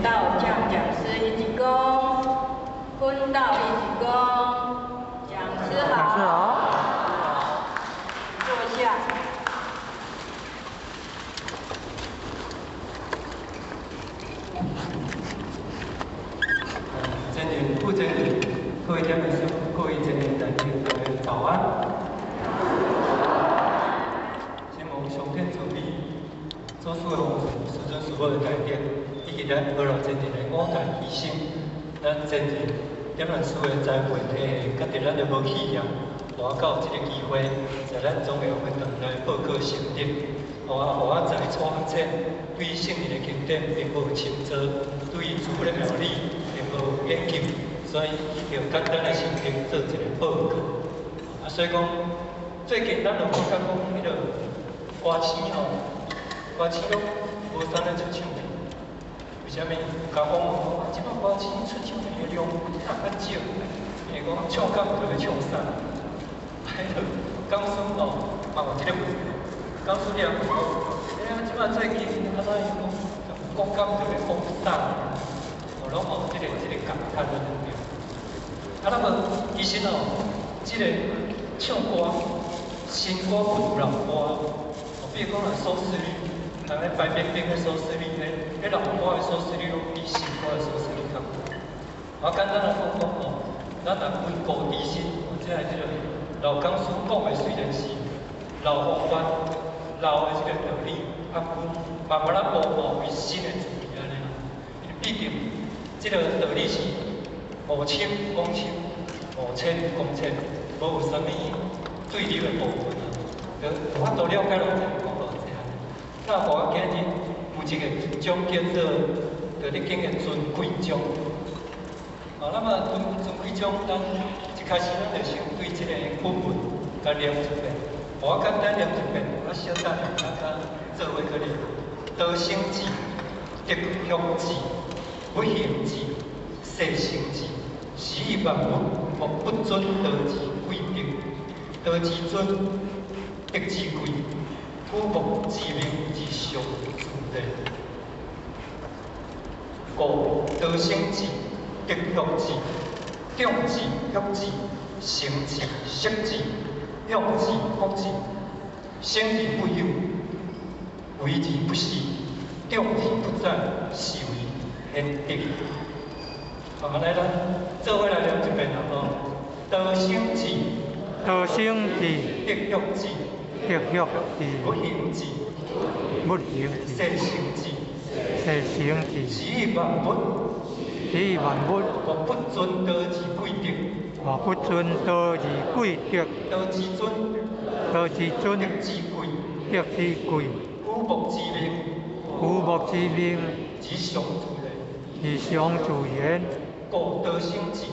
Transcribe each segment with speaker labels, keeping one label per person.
Speaker 1: 道讲师一鞠躬，坤道一鞠躬，讲师好。
Speaker 2: 讲师好。
Speaker 1: 坐下。
Speaker 3: 真人、副真人、各位家长、各位真人代表，大家早安。希望上天助力，做事方师尊师父的代表，以及咱学老真人的五大提醒，咱真人点咱所有栽培体系，甲伫咱的无企业，我到这个机会，在咱总会活动来报告成绩。我在初学者对圣人的经典并无深造，对于主的妙理并无研究，所以就简单的成绩做一个报告。所以讲，最近咱就感觉讲，迄个歌星吼，歌星拢无啥咧出唱片，为虾米？甲我问即摆歌星出唱片的量较少，因为讲唱歌就要唱啥？迄个讲师哦，嘛有即个问题。讲师了，即摆最近安怎伊讲，讲讲就会放大，拢有即个感叹的能力。那么其实哦，即个唱歌、新歌不如老歌，比如讲收视率，人咧白冰冰的收视率，迄老歌的收视率拢比新歌的收视率较高。我简单来讲讲哦，咱若温故知新，即个老讲师讲的虽然是老风范。老的这个道理，慢慢啊步步为新的主义安尼啦。毕竟，这个道理是无深讲深，无浅讲浅，无有啥物对立的部分啊。有法度了解落去讲落这样。那我今日有一个奖叫做，你经的尊贵奖。那么尊贵奖，咱一开始咱就先对这个本文甲念一遍。我简单念一遍，我小等下大家做伙去念。道生智，德育智，不行智，世成智。是以万物莫不尊道之贵德，道之尊，德之贵，古木之名之上自然。故道生智，德育智，众智育智，成智息智。用智福智，生而不有，为而不恃，众而不赞，是为贤德。好，来咱做伙来念一遍哦。道生智，
Speaker 2: 道生智，
Speaker 3: 德育智，
Speaker 2: 德育智，
Speaker 3: 不行智，
Speaker 2: 不行智，
Speaker 3: 世成智，
Speaker 2: 世成智。
Speaker 3: 是以万物，莫不尊道之贵德。
Speaker 2: 莫不尊道之贵德，
Speaker 3: 道之尊，
Speaker 2: 道之尊，
Speaker 3: 德之贵，
Speaker 2: 德之贵，
Speaker 3: 古木之名，
Speaker 2: 古木之名，
Speaker 3: 之上自然，
Speaker 2: 之上自然。
Speaker 3: 故道生智，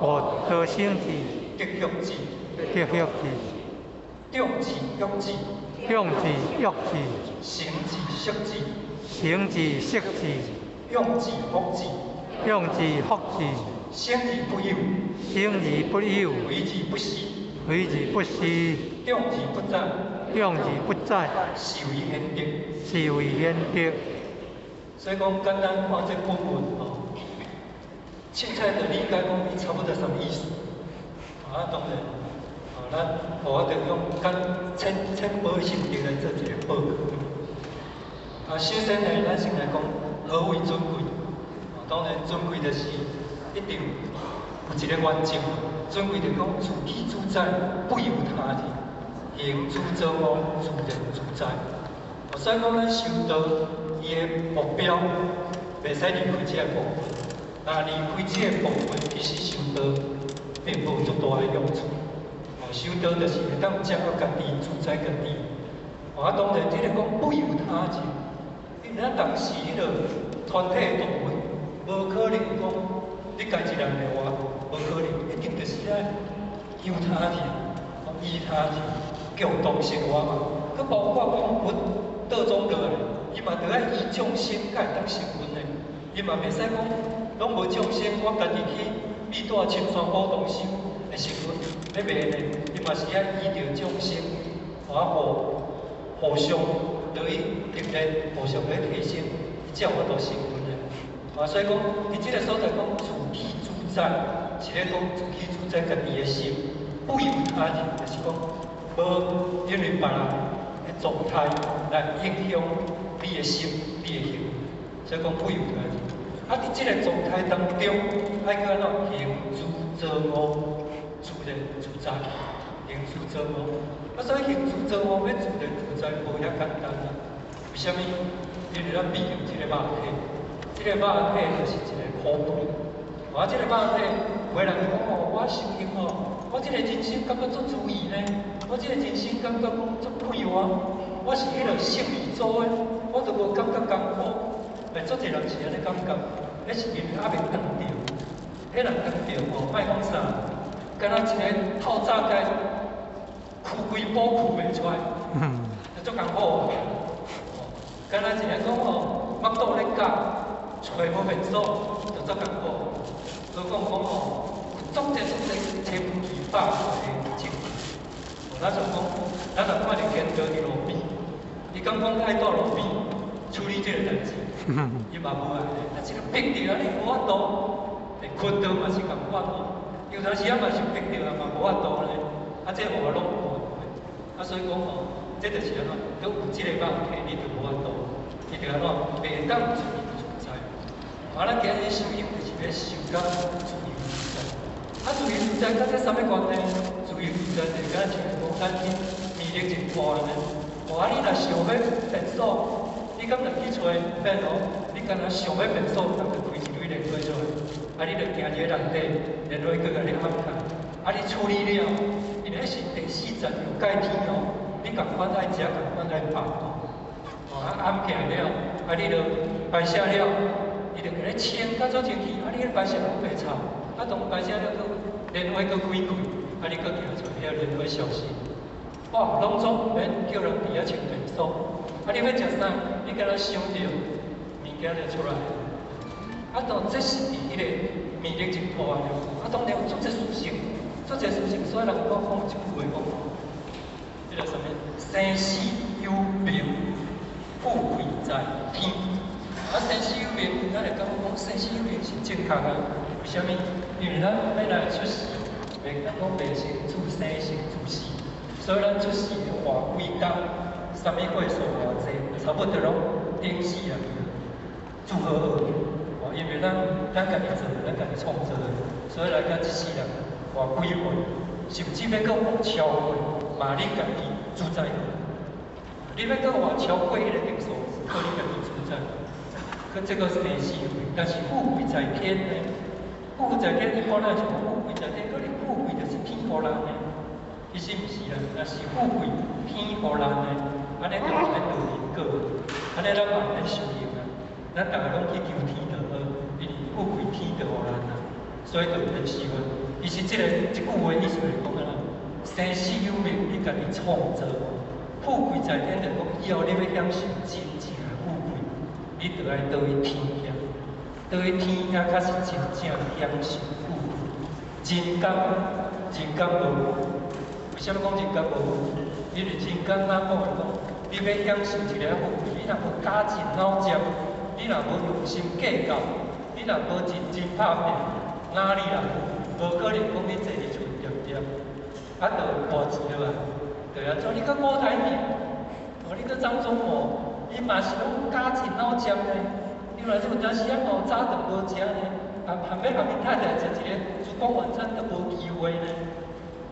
Speaker 2: 故道生智，
Speaker 3: 德育智，
Speaker 2: 德育智，
Speaker 3: 众智育智，
Speaker 2: 众智育智，
Speaker 3: 成智息智，
Speaker 2: 成智息智，
Speaker 3: 用智福智，
Speaker 2: 用智福智。
Speaker 3: 生而不有，
Speaker 2: 生而不有，
Speaker 3: 为而不恃，
Speaker 2: 为而不恃，
Speaker 3: 众而不赞，
Speaker 2: 众而不赞，
Speaker 3: 是为贤德。
Speaker 2: 是为贤德。
Speaker 3: 所以讲，简单看这本文哦，凊彩就理解讲伊差不多什么意思。当然，咱我就用浅薄的心得来做一个报告。首先呢，咱先来讲何为尊贵。当然，尊贵就是一定有一个原则，尊贵就讲自己主宰，不由他人，行诸造物，自然自在。所以讲，咱修道，伊的目标袂使离开这个部分。那离开这个部分，其实修道并无足大的用处。修道就是会当掌握家己，主宰家己。当然，这个讲不由他人，因为咱当时迄个团体动物，无可能讲你家一人的话，无可能，一定就是咧由他人，依他人，共同生活嘛。佮包括讲佛道中落来，伊嘛着爱依众生才会当成佛的，伊嘛袂使讲拢无众生，我家己去秘大深山宝洞修会成佛，要袂呢？伊嘛是爱依着众生，互相落去历练，互相来提升，才有法度成佛的。所以讲，伫即个所在讲自己主宰，是咧讲自己主宰家己的心，不由他人，就是讲无因为别人的状态来影响你的心、你的行，所以讲不由他人。伫即个状态当中，爱去安怎行诸作恶，自然自在，行诸作恶。所以行诸作恶要自然自在，无遐简单啦。为虾米？因为咱比喻即个肉体，即个肉体就是一个苦杯。即个肉体，有个人讲我修行我即个人生感觉足注意呢，我即个人生感觉讲足快活，我是迄个圣宇宙的，我都无感觉艰苦。足侪人是安尼感觉，迄是因为未当着，迄人当着莫讲啥，敢若一个透早间躯规补躯袂出来，就足艰苦。敢若一个讲腹肚咧夹，找无便所，就足艰苦。所以讲足侪千奇百怪的情况。咱就讲，咱若看着见到伫路边，伊讲太大路边处理即个代志。伊嘛无啊，即个逼着安尼无法度，困倒嘛是共无法度，有当时嘛是逼着啊嘛无法度咧，即个我拢无法度。所以讲这就是安怎，都有即个肉体，你就无法度，你就安怎袂当自由自在。咱今日修行就是要修到自由自在。自由自在甲这啥物关系？自由自在就是敢像讲咱去迷恋一拖安尼，你若想要便所。你敢若去找便你敢若想要便所，咱就开一堆连过出来。你就行伫个内底，连落去甲你暗看。你处理了，因迄是第4层有界天你共款爱食，共款爱拍暗起来了，你就排泄了，伊就甲你清，甲做清气，你个排泄拢袂臭。当排泄了，连落去佫开开，你佫行出来，连落去消失。拢总免叫人伫遐清便所。你要食啥？你敢若想着物件就出来。当这是伫迄个魅力真大了。当然有足侪事情，所以人讲一句话讲，迄个啥物？生死有命，富贵在天。生死有命，咱就感觉讲生死有命是正确啊。为虾米？因为咱要来出世，袂讲袂成自生成自死，所以咱出世要活几工。啥物岁数偌济，差不多拢顶死啊！如何？因为咱家己做，咱家己创造的，所以来到一世人活几岁，甚至要搁活超过，嘛你家己主宰。你要搁活超过迄个定数，靠你家己主宰。这个是第四位，但是富贵在天呢？富贵在天，一般咱就讲富贵在天，可能富贵就是天予人的。其实毋是啦，若是富贵天予人的。安尼就免道因果，安尼咱嘛免修行啊。咱大家拢去求天道好，因为富贵天道予人啊，所以就免修啊。其实即句话意思就是讲啊，生死有命，你家己创造。富贵在天，就讲以后你要享受真正的富贵，你就爱倒去天遐，倒去天遐才是真正享受富贵。人间无，为什么讲人间无？因为人间咱讲你要享受一个富贵，你若无家尽脑汁，你若无用心计较，你若无认真拍拼，哪里啦？无可能讲你坐伫厝点点，就花钱落来。对啊，像你搁古台面，你搁张忠谋，伊嘛是拢家尽脑汁呢。因为有当时早顿无食呢，含要含伊太太食一个烛光晚餐都无机会呢。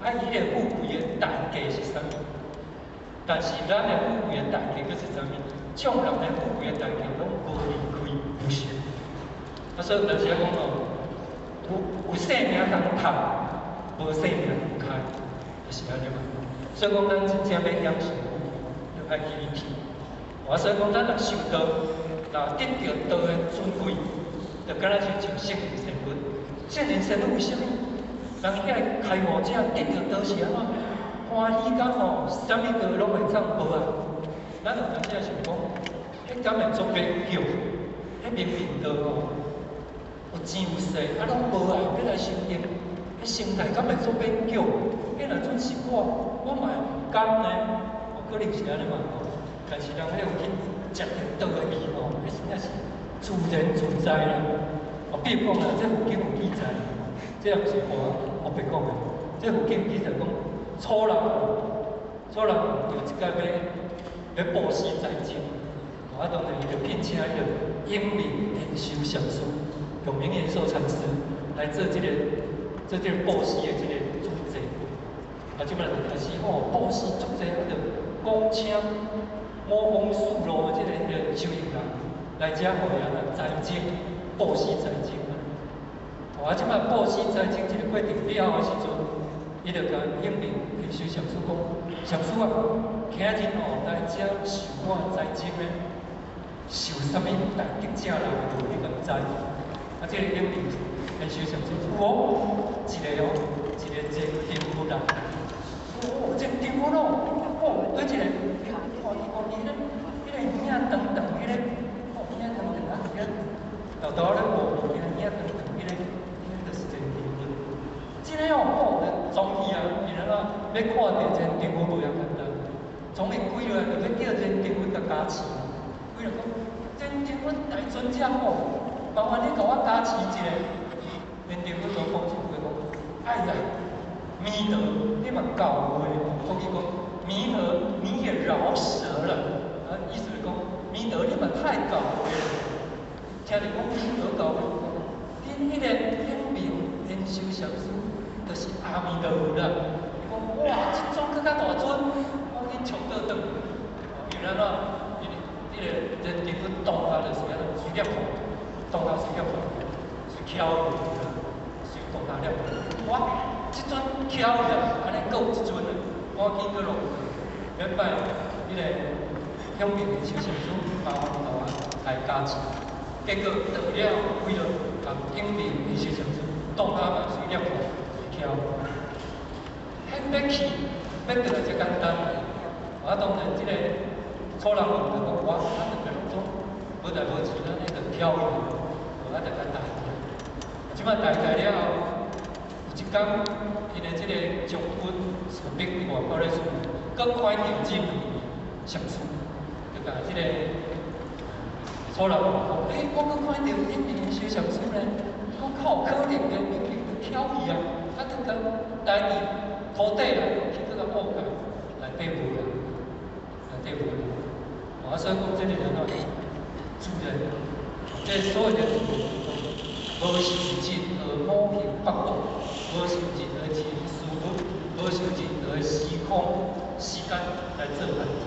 Speaker 3: 伊个富贵的代价是啥物？但是咱的富贵的代价佫是啥物？众人的富贵的代价拢无离开无常。所以有时讲有性命通趁，无性命通开，就是安尼嘛。所以讲咱真正要享受富贵，就爱记天。所以讲咱若受道，若得到道的尊贵，就敢若像圣人仙君。圣人仙君为虾米？人遐开悟者得到道是安怎？欢喜感啥物道拢会当无啊？咱有当时想讲，迄敢会做别叫，迄明明道有钱有势，拢无啊，要来修行，迄心态敢会做别叫？迄若准是我嘛会甘呢？可能是安尼嘛。但是人迄有去食着道的味迄真正是自然存在啦。哦，比如讲啦，这附近有记载，这也不是我白讲的，这附近记载讲，楚人有一间要布施财经，当然伊就聘请一个英明研修上师，用明延寿禅师来做这个布施的这个主责。即摆就开始布施足济就讲请魔风速路的这个修行人来遮互伊财经布施财经。即摆布施财经这个过程了后的时阵，伊就甲英明研修上师讲，上师啊，今日来遮受我财经咧，受啥物大吉正人的你敢知？这个英明研修上师有一个真丈夫人。这丈夫哦，而且伊迄个影长长，迄个影长长啊，迄个豆豆咧无影长长，迄个就是真丈夫。这个综艺啊，伊要看到真丈夫无遐简单，总会规落来就要叫真丈夫甲加持，规落讲真丈夫大尊者麻烦你甲我加持一下。真丈夫就讲出句讲，哎呀。弥德，你嘛搞话，讲伊讲弥德你也饶舌了，意思是讲弥德你嘛太搞话了。听你讲弥德搞话，恁迄个英明研修上师，就是阿弥陀佛啦。伊讲哇，这种更较大尊，我去唱倒转。原来喏，迄个人结婚当下就是安尼随便看，当下随便看，随巧伊，随当下了。哇！即阵巧伊啊，安尼搁有一阵啊，赶紧搁落，要拜迄个向明的修行师麻烦头啊来加持。结果到了为了甲向明的修行师当下嘛随了看，随巧。迄要去，要得来就简单。当然，即个楚人就讲我，就讲种无代无志，咱迄个巧伊，就简单。即摆大概了后。一天，因的这个将军士兵伫外口咧做，搁看到这位上司，就甲这个楚人讲：，我搁看到这名小上司咧，我较有可能咧，明明去挑伊啊，就甲带伊土地啦，去搁甲误解，内底无人，内底无人。所以讲这个人主人，这所有的主人，无是真而无形北斗。无受任何事物，无受任何时空、时间来做限制。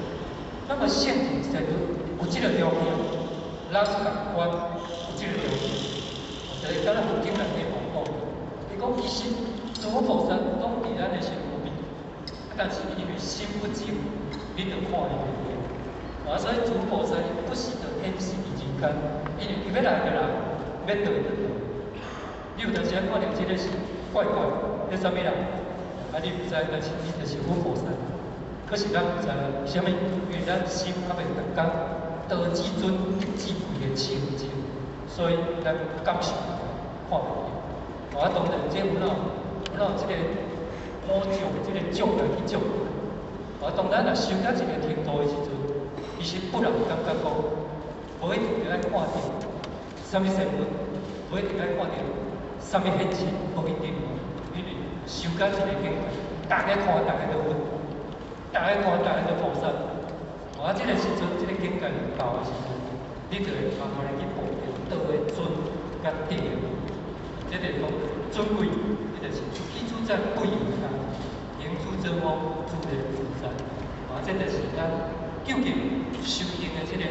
Speaker 3: 那么现实在有这个条件，人感官有这个条件，就是咱佛经内底讲，伊讲其实诸佛菩萨拢伫咱的身躯边，但是因为心不净，你就看伊袂。所以诸佛菩萨不时就显示伫人间，因为伊要来的人，要到就到。你有当时看到这个是。怪怪，迄啥物人？你毋知，但是伊就是佛菩萨。可是咱毋知啥物，因为咱心还袂达到得至尊智慧的清净，所以咱感受看袂见。当然，这有这个魔障，这个障碍去障。当咱若修到一个程度的时阵，其实不能感觉讲，无一定要看到啥物神物，无一定要看到。啥物现实不一定，因为修到一个境界，大家看大家都佛，大家看大家都菩萨。这个时阵，这个境界到的时阵，你就会慢慢去碰到倒位尊甲顶的。这个讲尊贵，伊就是起主在贵有他，言主则魔，自然自在。这就是咱究竟修行的这个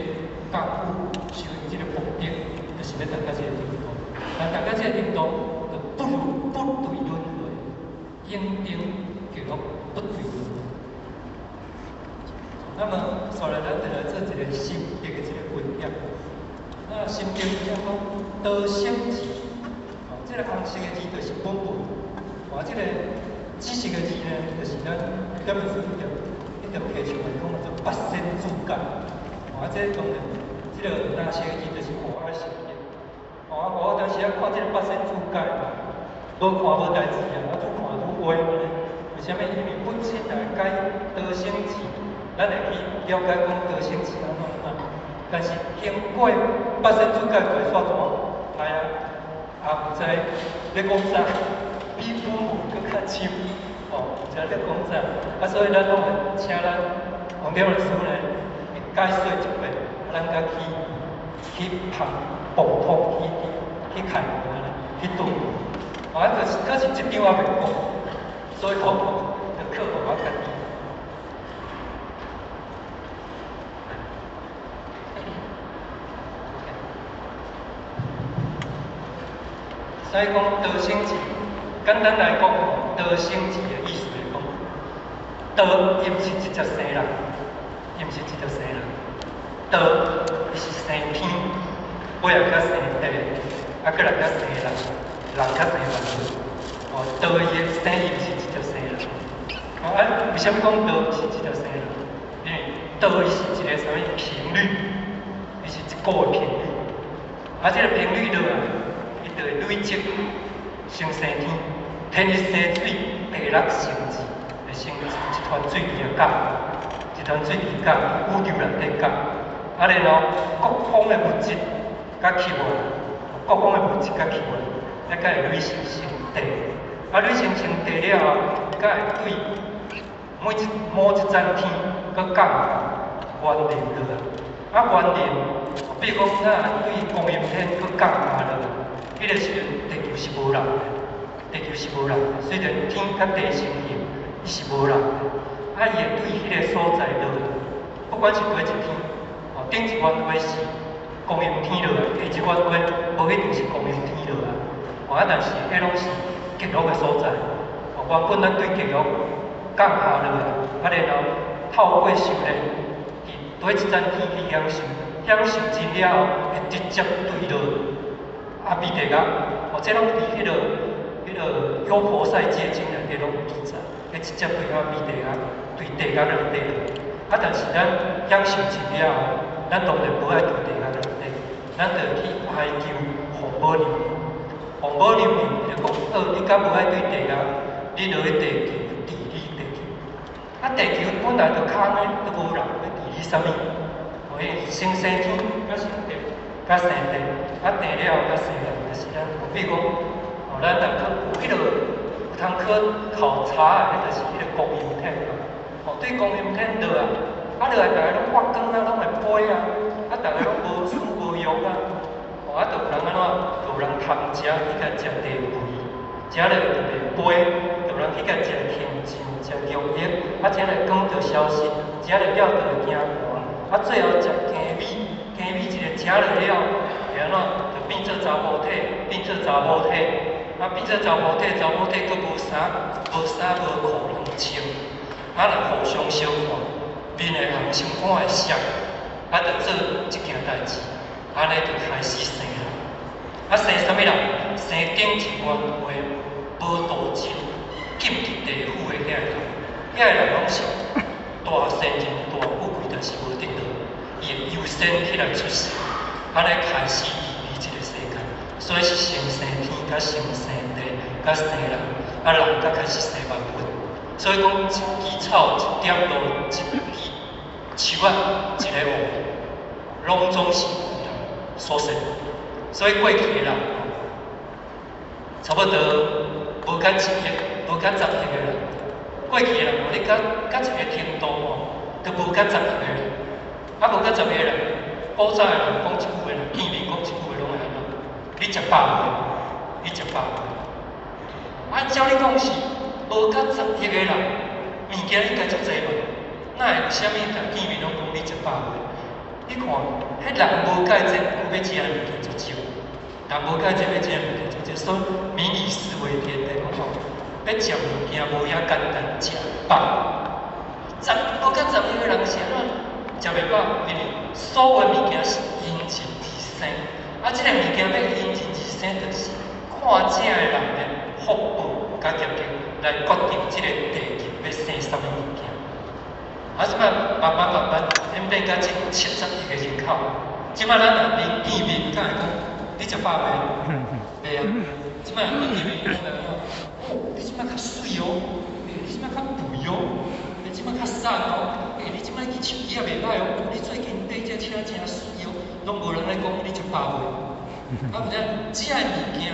Speaker 3: 功夫，修行这个目的，就是要达到这个程度。但大家这个程度，就不对轮回，应应叫做不对轮回。那么，所以咱就来做一个心经的这个分析。那心经讲道生字，这个红色的字就是本本，这个紫色的字呢，就是咱这本书一条提出来讲做八仙注解。这当然，这个蓝色的字就是我爱心经。我当时看这个八仙注解，无看无代志啊，愈看愈歪嘛。为什么？因为本身来解道生字，咱会去了解讲道生字安怎。但是经过八仙子界过煞怎哎呀，也毋知咧讲啥，比父母更较深，哦，毋知咧讲啥，啊，所以咱拢会请咱王德老师呢，解说一遍，咱甲去旁碰碰去看去对，啊，就是一张也袂讲，所以好就靠我家己。所以讲道生志，简单来讲，道生志的意思是讲，道伊毋是直接生人，伊毋是直接生人，道伊是生天，尾也较生地，啊，搁来较生人，人较生万物。哦，道伊的生伊毋是直接生人。哦，啊，为什么讲道毋是直接生人？因为道伊是一个啥物频率，伊是一个频率，啊，这个频率落来。就会累积生生天，天一生水，地六生智，会生一团水滴的感，一团水滴感，宇宙内底感。啊，然后各方的物质甲起来，各方的物质甲起来，才会累成成地。啊，累成成地了后，才会对某一盏天，佮感原连落来。啊，原连，比如讲，对光阴天佮感落来。迄个时阵，地球是无人的，地球是无人的。虽然天甲地成形，伊是无人的。啊，伊会对迄个所在落来，不管是哪一天，哦，顶一弯月是光阴天落来，下一弯月无一定是光阴天落来。哦，啊，但是迄拢是极乐的所在。哦，原本咱对极乐降下落来，啊，然后透过修炼，伫一盏天去享受，享受真了后，会直接对落。啊，弥地甲，哦，这拢伫迄个优婆塞戒经内底拢有记载，会直接对到弥地甲，对地甲内底。啊，但是咱享受真了后，咱当然无爱对地甲内底，咱着去哀求红宝娘。红宝娘就讲，你敢无爱对地甲？你落去地球治理地球。啊，地球本来就空的，都无人要治理啥物？哦，因生生天甲生地。甲生地，啊地了后甲生人，就是咱，比如讲，哦，咱若去有迄落有通去考察的，迄就是迄个光阴体嘛。哦，对光阴体落啊，啊落来大家拢发光啊，拢会飞啊，啊大家拢无损无用啊。哦，啊，就有人安怎？就有人贪食去甲食地肥，食了就袂飞，就有人去甲食天上，食肉液，啊食了光就消失，食了了就会惊寒，啊最后食鸡米。鸡米一个食落了，会安怎？就变做查某体，变做查某体，啊变做查某体，查某体佫无衫无裤通穿，啊若互相相看，面会红，心肝会涩，啊着做一件代志，安尼就开始生人。啊生啥物人？生顶一元月无道真，进入地府的遐个人，遐个人拢是大善人大富贵，但是无得到。伊会优先起来出世，安尼开始治理这个世界，所以是生生天甲生生地甲生人，啊人甲开始生万物。所以讲一枝草、一点露、一支树仔、一个雾，拢总是有人所生。所以过去的人，差不多无甲1亿、无甲10亿个人。过去的人，你甲一个程度哦，都无甲10亿个人。啊，无甲10个人，古早的人讲一句话，见面讲一句话，拢会安怎？你食饱未？你食饱未？啊，照你讲是无甲10亿个人，物件应该足济嘛？哪会有啥物人见面拢讲你食饱未？你看，迄人无介济，有要食的物件足少；人无介济要食的物件足少，所以民以食为天的讲吼，要食物件无遐简单，食饱。无甲10亿个人是安怎？食袂饱，因为所有物件是因人而生，啊，即个物件要因人而生，就是看这个人的福报甲业力来决定即个地球要生啥物物件。啊，即摆慢慢演变到即70亿个人口，即摆咱若面见面，敢会讲你食饱未？袂啊，即摆人见面讲哦，你即摆较水哦，你即摆较肥哦。你即摆较瘦哦，你即摆去手机也袂歹哦，你最近买这车真水拢无人来讲你100岁，啊，毋知这个物件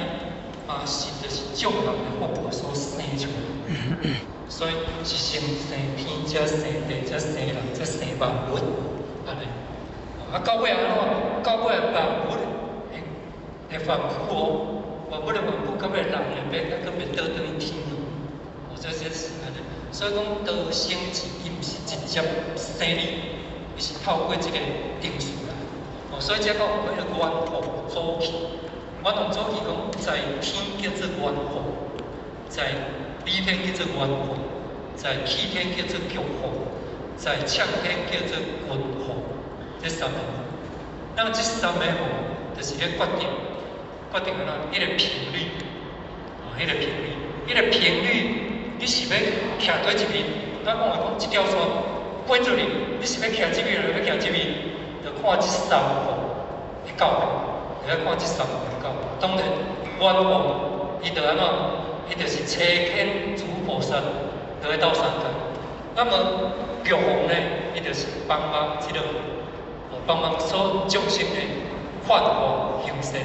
Speaker 3: 嘛是就是众人的福报所生出来，所以是先生天，才生地，才生人，才生万物，安尼。啊，到尾安怎？到尾万物会反复哦，万物的反复，到尾人会变，到尾倒转去天咯。哦，这是安尼。所以讲道生之，伊毋是直接生理，伊是透过这个定数来。哦，所以才讲有迄个元火早起。元火早起讲，在天叫做元火，在里天叫做元火，在气天叫做极火，在呛天叫做温火。这3个，那么这3个吼，就是咧决定安怎迄个频率，哦，迄个频率，迄个频率，你是要徛对一面？咱讲话讲，这条线飞出去，你是要徛这边，还是要徛这边？就看这3个会到未？就要看这3个会到。当然，元火伊就安怎？伊就是车天主菩萨，就会到3界。那么玉皇呢，伊就是帮忙这个。帮忙所众生的法化行善，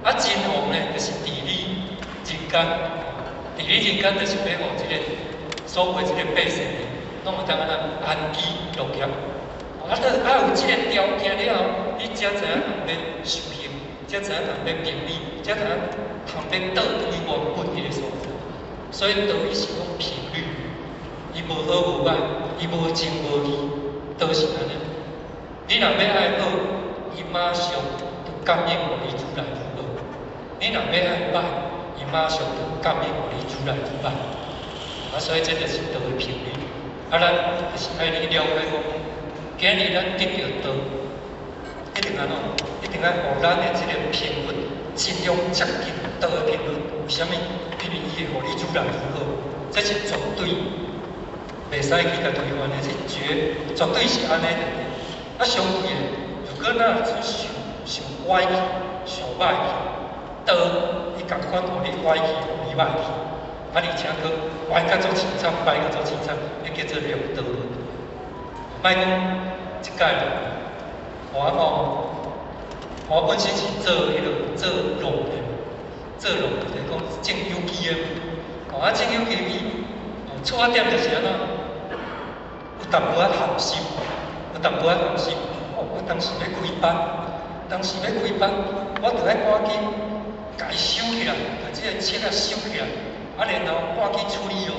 Speaker 3: 啊，真王呢就是治理人间，治理人间就是要互这个所有这个百姓呢，拢有当安安居乐业。啊，有这个条件了后，你才知影通要修行，才知影通要明理，才知影通要倒转原本迄个所在。所以道伊是讲频率，伊无好无歹，伊无情无义，都是安尼。你若要爱好，伊马上就感应互你愈来愈好；你若要爱歹，伊马上就感应互你愈来愈歹。啊，所以这就是道的频率。啊，咱就是爱你了解讲，今日咱得到道，一定安怎？一定爱互咱的这个频率尽量接近道的频率。为什么？因为伊会互你愈来愈好，这是绝对袂使去甲推翻的，是绝对是安尼的。啊，相对的，如果咱想歪去、想歹去，道伊共款互你歪去，互你歹去，啊，而且佫歪甲做清惨，歹甲做清惨，迄叫做良道。莫讲一届我本身是做做龙的，就是讲正有机的，啊，正有机出发点就是安怎，有淡薄仔含心。淡薄仔含心，我当时要开班，我就爱赶紧家收起来，把这个册啊收起来，啊，然后赶紧处理好，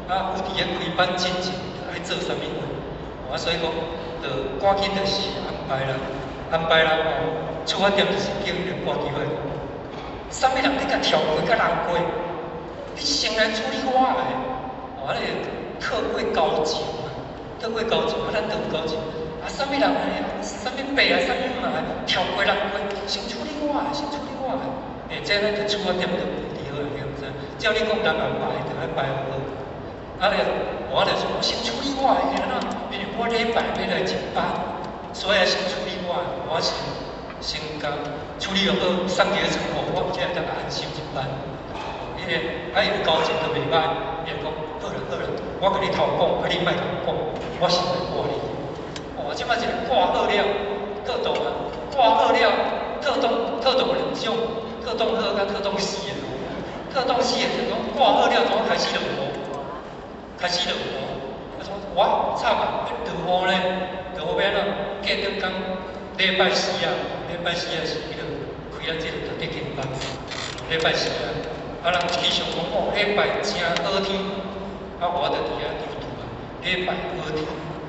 Speaker 3: 啊，有伫咧开班之前爱做啥物货，啊，所以讲，就赶紧就是安排啦，出发点就是叫伊赶紧来，啥物人你甲跳过甲人过，你先来处理我的，啊，你特过高级。特过高级，啊，咱都有高级。啊，啥物人来啊？啥物白啊？啥物嘛？跳过人过，先处理我的，先处理我的。这咱就出发点就唔对好啦，你毋知？照你讲人也排，就爱排好。啊，我就说，先处理我的，安怎？因为我礼拜要来值班，所以先处理我的，我先甲处理好，送几个窗户，我才会当安心值班。因为有高级就袂歹，伊讲好啦，我甲你头讲，啊你莫甲我讲，我是来挂你。哦，即摆一个挂好了，特动啊，挂好了，特动有2种，特动好甲特动死的。特动死的就讲挂好了，怎开始落雨？啊，说哇，惨啊！落雨呢，落雨要安怎？隔着讲礼拜四啊是迄个开啊，这个特地经班，礼拜四啊。啊，人气象讲哦，礼拜真好天，啊，我就伫遐拄啊，礼拜好天，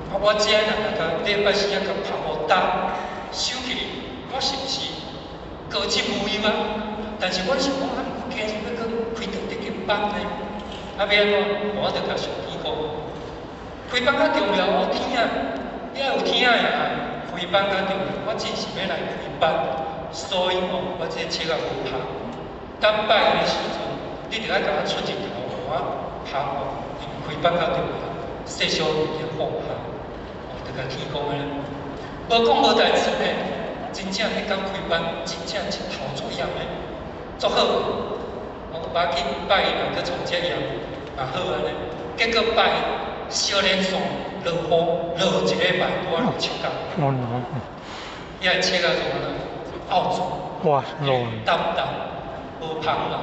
Speaker 3: 啊，我这人甲礼拜四啊，甲拍雨打收起，我是毋是高级无忧啊？但是我想讲，啊，毋过今日要搁开特地经班呢，啊，要安怎？我就甲上天讲，开班较重要，有天啊，你要有天啊呀，开班较重要，我真是要来开班，所以哦，我这册啊无拍。等拜的时阵，你着爱甲我出日头，我拍我，因为开班较重要，细小物件放下，着甲天讲个。无讲无代志呢，真正迄天开班，真正一头做样的，足好。我把去拜伊，搁从这样，也好安尼。结果拜小连线落雨，落一礼拜，拄啊落树工。伊会切到做安怎？凹住，
Speaker 2: 哇，乱，
Speaker 3: 淡淡，无芳嘛，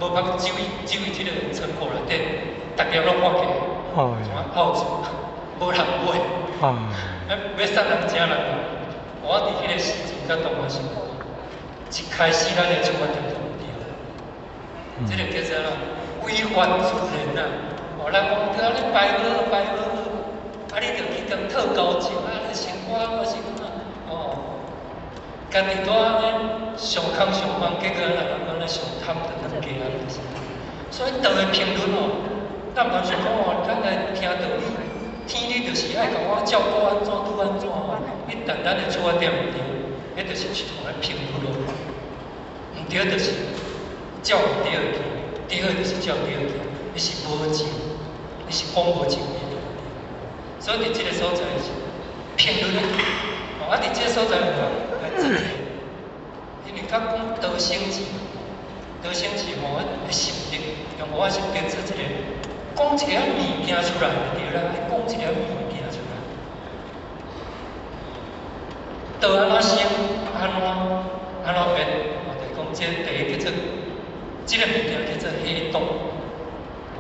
Speaker 3: 无芳酒意即个仓库内底，逐粒拢看起来，
Speaker 2: 哦
Speaker 3: 怎啊凹住，无人买。
Speaker 2: 啊，
Speaker 3: 要送人请人来，我伫迄个时阵甲同学想，一开始咱的出发点就唔对，这个叫做啦违反自然啦。哦，咱讲叫你排好，啊你着去跟讨交情啊，你生活我是讲哦，家己拄安尼上空上班，结果咱上贪着两家啊，就是。所以道的评论哦，咱毋通想讲哦，咱来听道理。天理就是爱甲我照顾安怎拄安怎吼，一旦咱的出发点唔对，迄就是一种来评论咯。唔对就是照唔对去，对好就是照对去，你是无情，你是讲无情义。所以伫即个所在是评论的，啊伫即个所在来真个，因为较讲道生智，道生智吼，的心力，用我的心力做一个。讲一个物件出来就对啦，讲一个物件出来，道安怎生，安怎变，就是讲这第一叫做，这个物件叫做黑洞，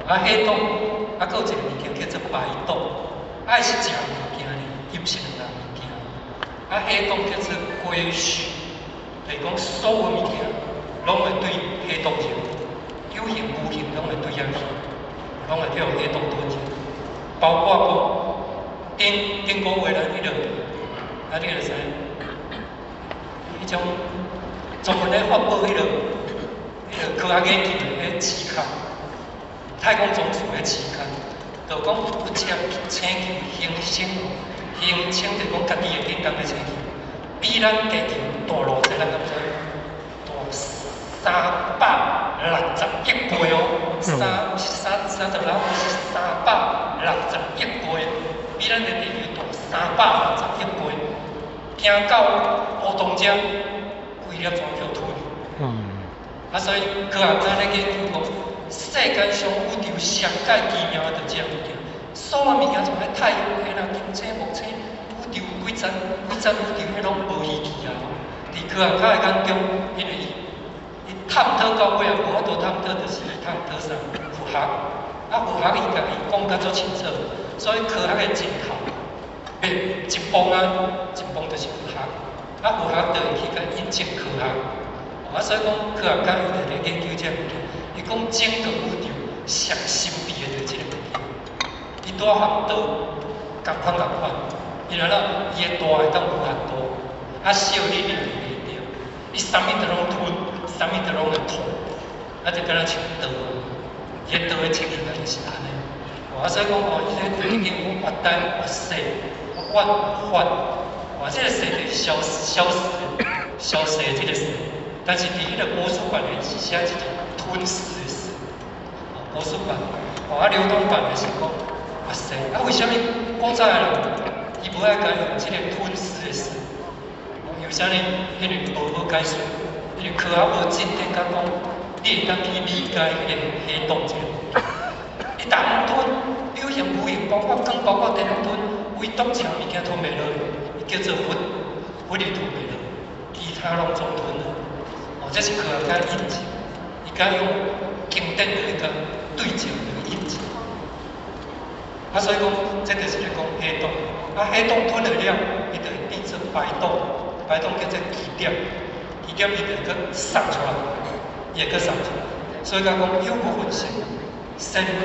Speaker 3: 啊黑洞，啊佫有一个物件叫做白洞，爱是食物件呢，伊毋是两样物件，啊黑洞叫做归序，就是讲所有物件拢会对黑洞去，有形无形拢会对遐去。拢会叫黑洞吞去，包括讲顶个月咱迄落，啊你就知，迄种专门咧发布迄落科学研究的期刊，太空总署的期刊，就讲有只星球形成就讲家己的叮当的星球，比咱地球大偌济，咱敢知？大360亿倍哦，36是360亿倍，比咱的地球大360亿倍。听到乌东遮规粒全叫吞。啊，所以科学家咧研究讲，世界上宇宙上界奇妙的就这物件，所有物件从咧太阳、黑人、金星、木星、宇宙几层宇宙，迄拢无稀奇啊。伫科学家的眼中，因为探讨到尾啊，无法度探讨，就是探讨啥佛学。啊，佛学伊家己讲甲足清楚，所以科学的尽头，一帮就是佛学。啊，佛学就会去甲印证科学。啊，所以讲科学家伊就咧研究这物件，伊讲整个宇宙上神秘的就这个物件。伊大项岛共款，伊来了，伊的大会当无限多，啊小你袂着，伊啥物都拢吞。啥物都拢会吐，啊就敢若像刀，伊刀的切起来就是安尼。啊，所以讲哦，伊咧已经越等越细，越发，这个细就是消逝的这个细，但是伫迄个魔术版的是写一种吞噬的噬，魔术版，啊流动版的是讲越细，啊为虾米古早的人伊无爱甲用这个吞噬的噬？有啥呢？因为无好解释。因为科学无进展，甲讲，你会当去理解迄个黑洞这个物件。伊逐项吞，有形无形，包括光，包括电拢吞，唯独一项物件吞袂落，伊叫做佛就吞袂落，其他拢总吞了。哦，这是科学家印证，伊甲用经典来甲对照来印证。啊，所以讲，这就是咧讲黑洞。啊，黑洞吞了了，伊就会变成白洞，白洞叫做奇点。伊点伊就搁送出来，伊会搁送出来，所以讲有无分性，先天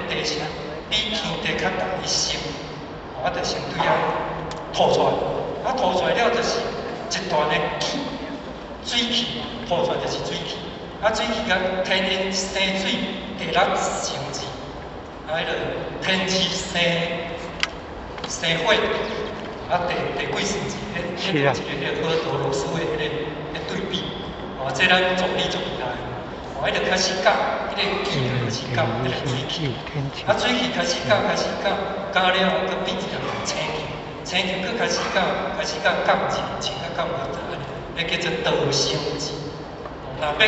Speaker 3: 地下比天地较大一升，啊，就先对啊吐出来，啊吐出来了就是一段的气，水气吐出来就是水气，啊水气甲天然生水第六成字，啊迄个天气生火。啊，第几成字？迄一个好多老师的迄个对比，哦，这咱从理从来，哦，迄就开始教，迄个气开始教，迄个水气，啊，水气开始教，教了后，搁变一项青气搁开始教降字，字甲降无得安尼，迄叫做道生字。若要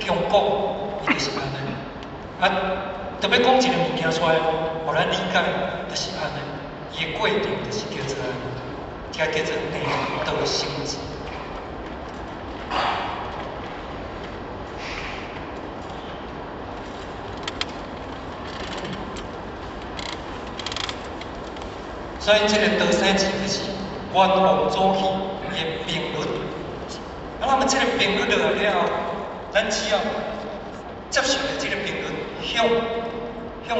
Speaker 3: 强讲，伊就是安尼，啊，特别讲一个物件出来，互咱理解，就是安尼。伊的过程就是叫做，这叫做地道生志。所以这个道生志就是元王早起的定律。那么这个定律落来了后，咱只要接受了这个定律，向